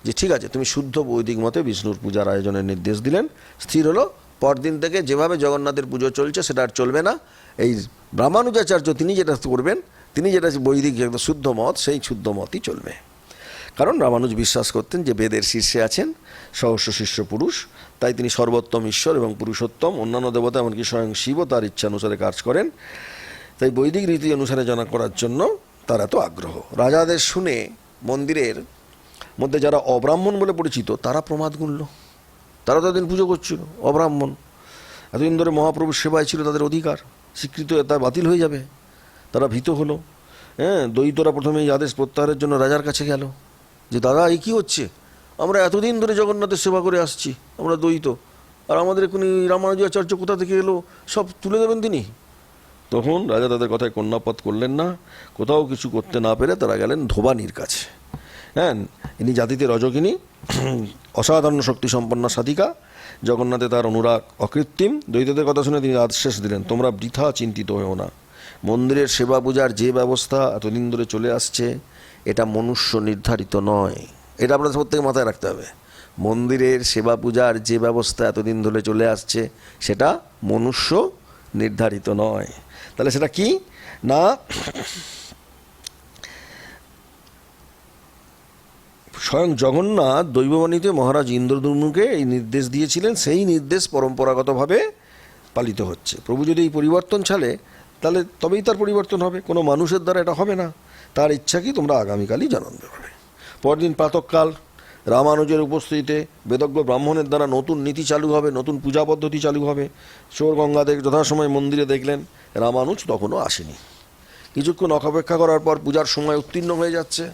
যে ঠিক আছে, তুমি শুদ্ধ বৈদিক মতে বিষ্ণুর পূজার আয়োজনের নির্দেশ দিলেন। স্থির হলো পরদিন থেকে যেভাবে জগন্নাথের পুজো চলছে সেটা আর চলবে না। এই রামানুজাচার্য তিনি যেটা করবেন, তিনি যেটা বৈদিক শুদ্ধ মত, সেই শুদ্ধ মতই চলবে। কারণ রামানুজ বিশ্বাস করতেন যে বেদের শীর্ষে আছেন সহস্র শিষ্য পুরুষ, তাই তিনি সর্বোত্তম ঈশ্বর এবং পুরুষোত্তম। অন্যান্য দেবতা এমনকি স্বয়ং শিবও তার ইচ্ছা অনুসারে কাজ করেন। তাই বৈদিক রীতি অনুসারে জানা করার জন্য তার এত আগ্রহ। রাজাদের শুনে মন্দিরের মধ্যে যারা অব্রাহ্মণ বলে পরিচিত তারা প্রমাদ গুনল। তারা তো এতদিন পুজো করছিল অব্রাহ্মণ, এতদিন ধরে মহাপ্রভুর সেবায় ছিল তাদের অধিকার, স্বীকৃত তা বাতিল হয়ে যাবে। তারা ভীত হলো। দ্বৈতরা প্রথমে এই আদেশ প্রত্যাহারের জন্য রাজার কাছে গেল যে দাদা এই কী হচ্ছে, আমরা এতদিন ধরে জগন্নাথের সেবা করে আসছি, আমরা দ্বৈত, আর আমাদের এখনই রামানুজাচার্য কোথা থেকে এলো, সব তুলে দেবেন তিনি। তখন রাজা তাদের কথায় কর্ণপাত করলেন না। কোথাও কিছু করতে না পেরে তারা গেলেন ধোবানির কাছে। ইনি জাতিতে রজকিনী, অসাধারণ শক্তি সম্পন্ন সাধিকা, জগন্নাথে তার অনুরাগ অকৃত্রিম। দ্বৈতদের কথা শুনে তিনি আশ্বাস দিলেন, তোমরা বৃথা চিন্তিত হও না, মন্দিরের সেবা পূজার যে ব্যবস্থা এতদিন ধরে চলে আসছে এটা মনুষ্য নির্ধারিত নয়। এটা আপনাদের প্রত্যেকে মাথায় রাখতে হবে। মন্দিরের সেবা পূজার যে ব্যবস্থা এতদিন ধরে চলে আসছে সেটা মনুষ্য নির্ধারিত নয়। তাহলে সেটা কি না, স্বয়ং জগন্নাথ দৈববাণীতে মহারাজ ইন্দ্রদ্যুম্নকে এই নির্দেশ দিয়েছিলেন, সেই নির্দেশ পরম্পরাগতভাবে পালিত হচ্ছে। প্রভু যদি এই পরিবর্তন চালে তাহলে তবেই তার পরিবর্তন হবে, কোনো মানুষের দ্বারা এটা হবে না। তার ইচ্ছা কি তোমরা আগামীকালই জানাতে পারবে। পরদিন প্রাতঃকাল রামানুজের উপস্থিতিতে বেদজ্ঞ ব্রাহ্মণের দ্বারা নতুন নীতি চালু হবে, নতুন পূজা পদ্ধতি চালু হবে। চোর গঙ্গাদেব যথাসময় মন্দিরে দেখলেন রামানুজ তখনও আসেনি। কিছুক্ষণ অপেক্ষা করার পর পূজার সময় উত্তীর্ণ হয়ে যাচ্ছে।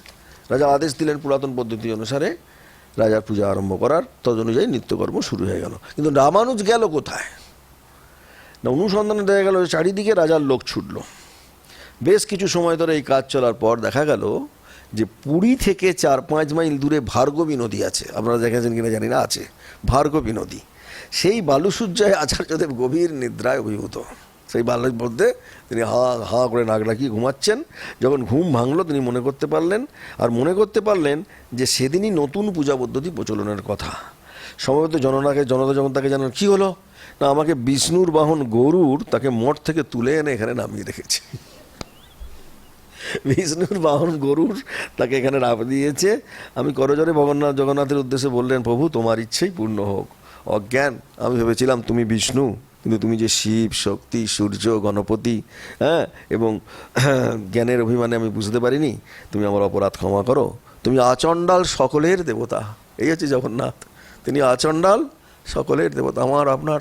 রাজা আদেশ দিলেন পুরাতন পদ্ধতি অনুসারে রাজার পূজা আরম্ভ করার, তদনুযায়ী নিত্যকর্ম শুরু হয়ে গেল। কিন্তু রামানুজ গেল কোথায় না, অনুসন্ধানে দেখা গেল চারিদিকে রাজার লোক ছুটল। বেশ কিছু সময় ধরে এই কাজ চলার পর দেখা গেল যে পুরী থেকে 4-5 মাইল দূরে ভার্গবী নদী আছে, আপনারা দেখেছেন কিনা জানি না, আছে ভার্গবী নদী। সেই বালুসজ্জায় আচার্যদেব গভীর নিদ্রায় অভিভূত। সেই বালুর মধ্যে তিনি হা করে নাক ডাকিয়ে ঘুমাচ্ছেন। যখন ঘুম ভাঙলো তিনি মনে করতে পারলেন যে সেদিনই নতুন পূজা পদ্ধতি প্রচলনের কথা। সম্ভবত জনতা যখন তাকে জানান কী হলো, না আমাকে বিষ্ণুর বাহন গরুর তাকে মঠ থেকে তুলে এনে এখানে নামিয়ে রেখেছে। বিষ্ণুর বাহন গরুর তাকে এখানে নামিয়ে দিয়েছে। আমি করজোরে জগন্নাথের উদ্দেশ্যে বললেন, প্রভু তোমার ইচ্ছেই পূর্ণ হোক। অজ্ঞান, আমি ভেবেছিলাম তুমি বিষ্ণু, কিন্তু তুমি যে শিব, শক্তি, সূর্য, গণপতি, এবং জ্ঞানের অভিমানে আমি বুঝতে পারিনি। তুমি আমার অপরাধ ক্ষমা করো। তুমি আচণ্ডাল সকলের দেবতা। এই হচ্ছে জগন্নাথ, তিনি আচণ্ডাল সকলের দেবতা, আমার আপনার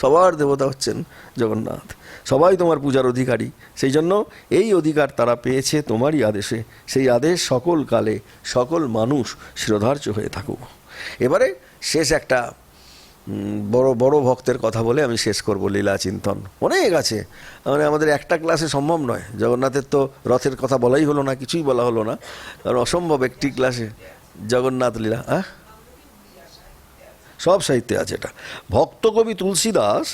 সবার দেবতা হচ্ছেন জগন্নাথ। সবাই তোমার পূজার অধিকারী, সেই জন্য এই অধিকার তারা পেয়েছে তোমারই আদেশে। সেই আদেশ সকল কালে সকল মানুষ শিরোধার্য হয়ে থাকুক। এবারে শেষ একটা বড় ভক্তের কথা বলে আমি শেষ করব। লীলা চিন্তন অনেক আছে, মানে আমাদের একটা ক্লাসে সম্ভব নয়। জগন্নাথের তো রথের কথা বলাই হলো না, কিছুই বলা হলো না, কারণ অসম্ভব একটি ক্লাসে জগন্নাথ লীলা। সব সাহিত্যে আছে এটা। ভক্তকবি তুলসীদাস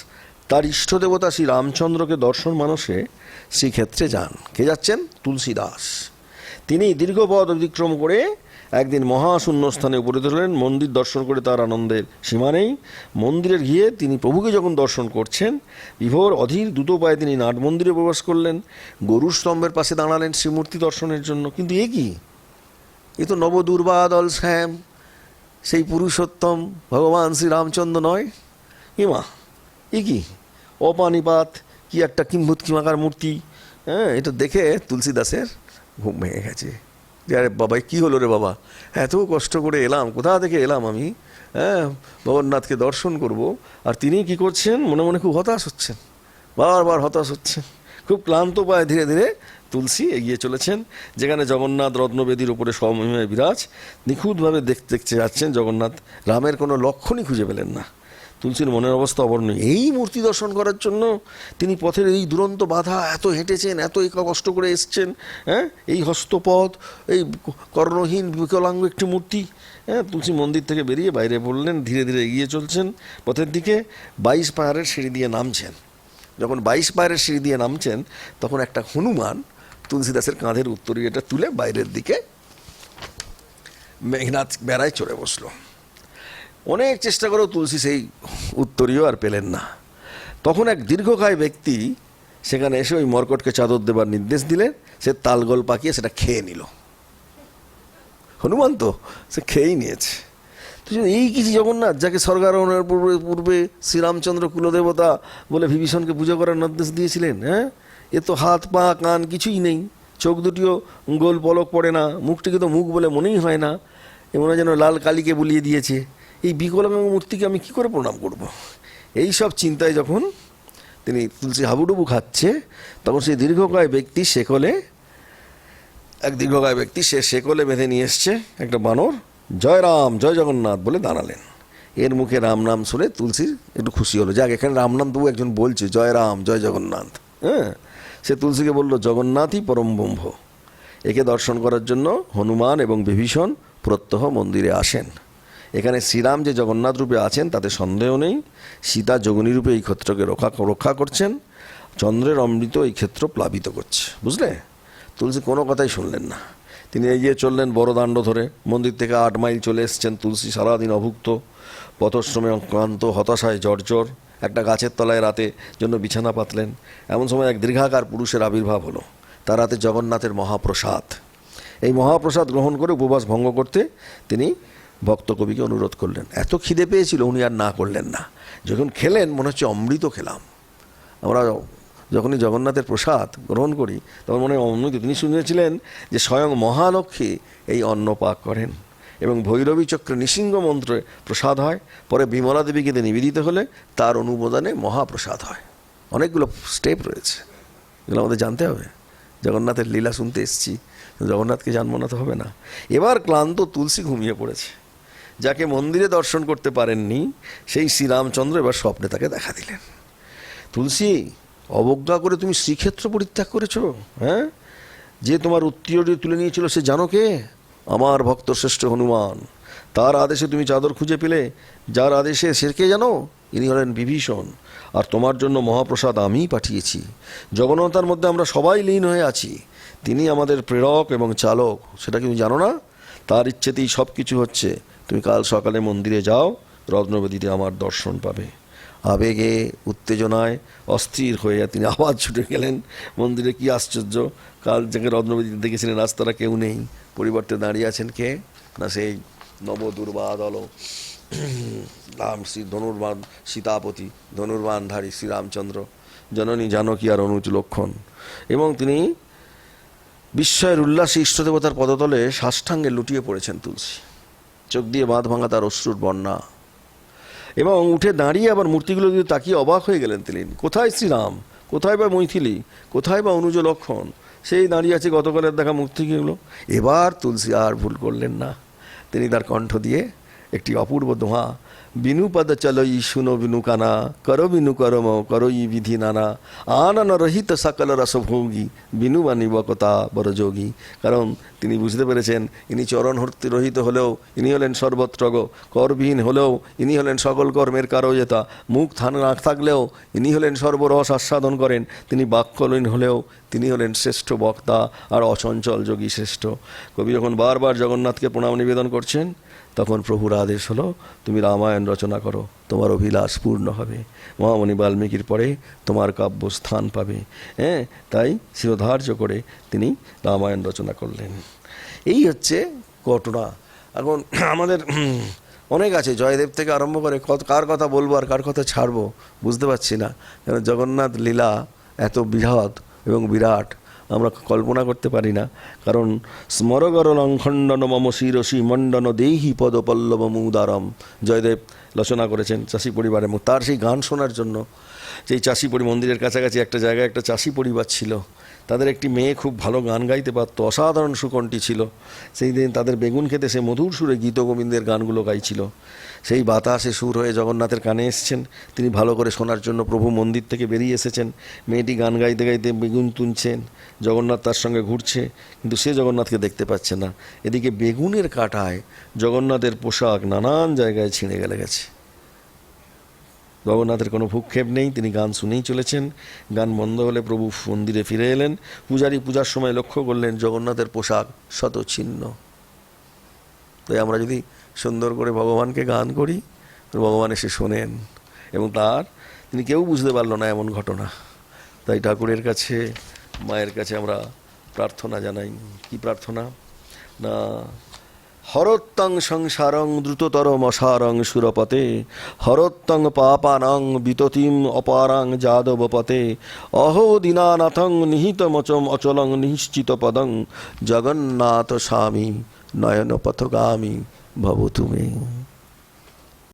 তার ইষ্টদেবতা শ্রী রামচন্দ্রকে দর্শন মানসে শ্রীক্ষেত্রে যান। কে যাচ্ছেন? তুলসীদাস। তিনি দীর্ঘ পথ অতিক্রম করে একদিন মহাশূন্য স্থানে উপনীত হলেন। মন্দির দর্শন করে তার আনন্দের সীমা নেই। মন্দিরের গিয়ে তিনি প্রভুকে যখন দর্শন করছেন, বিভোর অধীর দ্রুত পায়ে তিনি নাট মন্দিরে প্রবেশ করলেন। গরুর স্তম্ভের পাশে দাঁড়ালেন শ্রীমূর্তি দর্শনের জন্য। কিন্তু এ কি, এ তো নবদুর্বাদল শ্যাম, সেই পুরুষোত্তম ভগবান শ্রীরামচন্দ্র নয়। মা এ কি অপানিপাত, কি একটা কিম্ভূত কিমাকার মূর্তি। এটা দেখে তুলসীদাসের ঘুম ভেঙে গেছে। যে আরে বাবা কী হলো রে বাবা, এত কষ্ট করে এলাম, কোথা থেকে এলাম আমি, জগন্নাথকে দর্শন করব, আর তিনি কি করছেন, মনে মনে খুব হতাশ হচ্ছেন, বারবার হতাশ হচ্ছেন। খুব ক্লান্ত পায়ে ধীরে ধীরে তুলসী এগিয়ে চলেছেন, যেখানে জগন্নাথ রত্নবেদীর উপরে স্বমহিমায় বিরাজ। নিখুঁতভাবে দেখতে যাচ্ছেন জগন্নাথ, রামের কোনো লক্ষণই খুঁজে পেলেন না। তুলসীর মনের অবস্থা অবর্ণনীয়। এই মূর্তি দর্শন করার জন্য তিনি পথের এই দুরন্ত বাধা এত হেঁটেছেন, এত কষ্ট করে এসছেন। এই হস্তপদ, এই কর্ণহীন বিকলাঙ্গ একটি মূর্তি। তুলসী মন্দির থেকে বেরিয়ে বাইরে পড়লেন, ধীরে ধীরে এগিয়ে চলছেন পথের দিকে। 22 পাহাড়ের সিঁড়ি দিয়ে নামছেন। যখন 22 পাহাড়ের সিঁড়ি দিয়ে নামছেন, তখন একটা হনুমান তুলসীদাসের কাঁধের উত্তরীয়টা তুলে বাইরের দিকে মেঘনাথ বেড়ায় চড়ে বসলো। অনেক চেষ্টা করেও তুলসী সেই উত্তরীয় আর পেলেন না। তখন এক দীর্ঘকায় ব্যক্তি সেখানে এসে ওই মর্কটকে চাদর দেবার নির্দেশ দিলেন। সে তালগোল পাকিয়ে সেটা খেয়ে নিল। হনুমান তো সে খেয়েই নিয়েছে। তো এই কিছু জগন্নাথ, যাকে স্বর্গারোহণের পূর্বে শ্রীরামচন্দ্র কুলদেবতা বলে বিভীষণকে পুজো করার নির্দেশ দিয়েছিলেন, এ তো হাত পা কান কিছুই নেই, চোখ দুটিও গোল পলক পড়ে না, মুখটিকে তো মুখ বলে মনেই হয় না, এমন যেন লাল কালীকে বুলিয়ে দিয়েছে। এই বিকলাঙ্গ মূর্তিকে আমি কি করে প্রণাম করব? এই সব চিন্তায় যখন তিনি তুলসী হাবুডুবু খাচ্ছে, তখন সেই দীর্ঘকায় ব্যক্তি শেকলে, এক দীর্ঘকায় ব্যক্তি সে শেকলে বেঁধে নিয়ে এসছে একটা বানর, জয় রাম জয় জগন্নাথ বলে দাঁড়ালেন। এর মুখে রাম নাম শুনে তুলসীর একটু খুশি হলো, যাক এখানে রাম নাম তবু একজন বলছে, জয় রাম জয় জগন্নাথ। হ্যাঁ, সে তুলসীকে বলল, জগন্নাথই পরম ব্রহ্ম। একে দর্শন করার জন্য হনুমান এবং বিভীষণ প্রত্যহ মন্দিরে আসেন। এখানে শ্রীরাম যে জগন্নাথ রূপে আছেন তাতে সন্দেহ নেই। সীতা যোগিনী রূপে এই ক্ষেত্রকে রক্ষা করছেন। চন্দ্রের অমৃত এই ক্ষেত্র প্লাবিত করছে, বুঝলে? তুলসী কোনো কথাই শুনলেন না। তিনি এগিয়ে চললেন বড় দাণ্ড ধরে। মন্দির থেকে 8 মাইল চলে এসছেন। তুলসী সারাদিন অভুক্ত, পথশ্রমে ক্লান্ত, হতাশায় জর্জর। একটা গাছের তলায় রাতে জন্য বিছানা পাতলেন। এমন সময় এক দীর্ঘাকার পুরুষের আবির্ভাব হলো। তার হাতে জগন্নাথের মহাপ্রসাদ। এই মহাপ্রসাদ গ্রহণ করে উপবাস ভঙ্গ করতে তিনি ভক্ত কবিকে অনুরোধ করলেন। এত খিদে পেয়েছিল, উনি আর না করলেন না। যখন খেলেন মনে হচ্ছে অমৃত খেলাম। আমরা যখনই জগন্নাথের প্রসাদ গ্রহণ করি তখন মনে হয় অমৃত। তিনি শুনেছিলেন যে স্বয়ং মহালক্ষ্মী এই অন্ন পাক করেন এবং ভৈরবী চক্রে নৃসিংহ মন্ত্রে প্রসাদ হয়। পরে বিমলা দেবীকে নিবেদিত হলে তার অনুমোদনে মহাপ্রসাদ হয়। অনেকগুলো স্টেপ রয়েছে, এগুলো আমাদের জানতে হবে। জগন্নাথের লীলা শুনতে এসেছি, জগন্নাথকে জানবো না তো হবে না। এবার ক্লান্ত তুলসী ঘুমিয়ে পড়েছে। যাকে মন্দিরে দর্শন করতে পারেননি সেই শ্রীরামচন্দ্র এবার স্বপ্নে তাকে দেখা দিলেন। তুলসী, অবজ্ঞা করে তুমি শ্রীক্ষেত্র পরিত্যাগ করেছো? হ্যাঁ, যে তোমার উত্তীয়টি তুলে নিয়েছিল সে জানো কে? আমার ভক্ত শ্রেষ্ঠ হনুমান। তার আদেশে তুমি চাদর খুঁজে পেলে। যার আদেশে সে কে জানো? ইনি হলেন বিভীষণ। আর তোমার জন্য মহাপ্রসাদ আমিই পাঠিয়েছি। জগন্নাথের মধ্যে আমরা সবাই লীন হয়ে আছি। তিনি আমাদের প্রেরক এবং চালক, সেটা কি তুমি জানো না? তার ইচ্ছেতেই সব কিছু হচ্ছে। তুমি কাল সকালে মন্দিরে যাও, রত্নবেদিতে আমার দর্শন পাবে। আবেগে উত্তেজনায় অস্থির হয়ে তিনি আবার ছুটে গেলেন মন্দিরে। কি আশ্চর্য, কাল যাকে রত্নবেদিতে দেখেছিলেন আজ তারা কেউ নেই। পরিবর্তে দাঁড়িয়ে আছেন কে? না সেই নবদুর্বাদল রাম শ্রী ধনুর্বান সীতাপতি, ধনুর্বানধারী শ্রীরামচন্দ্র, জননী জানকী আর অনুজ লক্ষণ। এবং তিনি বিস্ময়ের উল্লাসে ইষ্টদেবতার পদতলে সাষ্টাঙ্গে লুটিয়ে পড়েছেন তুলসী। চোখ দিয়ে বাঁধ ভাঙা তার অশ্রুর বন্যা। এবং উঠে দাঁড়িয়ে আবার মূর্তিগুলো দিয়ে তাকিয়ে অবাক হয়ে গেলেন তিনি। কোথায় শ্রীরাম, কোথায় বা মৈথিলী, কোথায় বা অনুজ লক্ষণ? সেই দাঁড়িয়ে আছে গতকালের দেখা মূর্তিগুলো। এবার তুলসী আর ভুল করলেন না। তিনি তার কণ্ঠ দিয়ে একটি অপূর্ব দোহা, বিনু পদ চলই শুনো বিনু কানা, করো বিনু করম করই বিধি নানা, আনন রহিত সকল রসভোগী, বিনু বা নিবকতা বড় যোগী। কারণ তিনি বুঝতে পেরেছেন ইনি চরণ রহিত হলেও ইনি হলেন সর্বত্রগ, করবিহীন হলেও ইনি হলেন সকল কর্মের কারোয়েতা, মুখ না থাকলেও ইনি হলেন সর্বরস আস্বাদন করেন, তিনি বাক্যলীন হলেও তিনি হলেন শ্রেষ্ঠ বক্তা আর অচঞ্চল যোগী শ্রেষ্ঠ। কবি যখন বারবার জগন্নাথকে প্রণাম নিবেদন করছেন তখন প্রভুর আদেশ হলো, তুমি রামায়ণ রচনা করো, তোমার অভিলাষ পূর্ণ হবে। মহামণি বাল্মীকির পরে তোমার কাব্য স্থান পাবে। হ্যাঁ, তাই শিরোধার্য করে তিনি রামায়ণ রচনা করলেন। এই হচ্ছে ঘটনা। এখন আমাদের অনেক আছে, জয়দেব থেকে আরম্ভ করে কার কথা বলবো আর কার কথা ছাড়বো বুঝতে পারছি না। কেন জগন্নাথ লীলা এত বৃহৎ এবং বিরাট, আমরা কল্পনা করতে পারি না। কারণ স্মরগর লঙ্খণ্ডন মম শিরসী মণ্ডন দেহি পদপল্লব মুদারম, জয়দেব রচনা করেছেন চাষি পরিবারে। এবং তার সেই গান শোনার জন্য সেই চাষি মন্দিরের কাছাকাছি একটা জায়গায় একটা চাষি পরিবার ছিল। তাদের একটি মেয়ে খুব ভালো গান গাইতে পারত, অসাধারণ সুকণ্ঠী ছিল। সেই দিন তাদের বেগুন খেতে সে মধুর সুরে গীতগোবিন্দের গানগুলো গাইছিল। সেই বাতাসে সুর হয়ে জগন্নাথের কানে এসছেন। তিনি ভালো করে শোনার জন্য প্রভু মন্দির থেকে বেরিয়ে এসেছেন। মেয়েটি গান গাইতে গাইতে বেগুন তুলছেন, জগন্নাথ তার সঙ্গে ঘুরছে, কিন্তু সে জগন্নাথকে দেখতে পাচ্ছে না। এদিকে বেগুনের কাঁটায় জগন্নাথের পোশাক নানান জায়গায় ছিঁড়ে গেছে। জগন্নাথের কোনো ভূক্ষেপ নেই, তিনি গান শুনেই চলেছেন। গান বন্ধ হলে প্রভু মন্দিরে ফিরে এলেন। পূজারী পূজার সময় লক্ষ্য করলেন জগন্নাথের পোশাক শত ছিন্ন। তাই আমরা যদি সুন্দর করে ভগবানকে গান করি, ভগবান এসে শোনেন এবং তিনি কেউ বুঝতে পারলো না এমন ঘটনা। তাই ঠাকুরের কাছে, মায়ের কাছে আমরা প্রার্থনা জানাই। কি প্রার্থনা? না, হরত্তং সংসারং দ্রুততরম অসারং সুরপতে, হরত্তং পাপানং বিততিম অপারাং যাদবপতে, অহো দীনানাথং নিহিতমচম অচলং নিশ্চিত পদং, জগন্নাথ স্বামী নয়ন পথগামী ভবতু মে।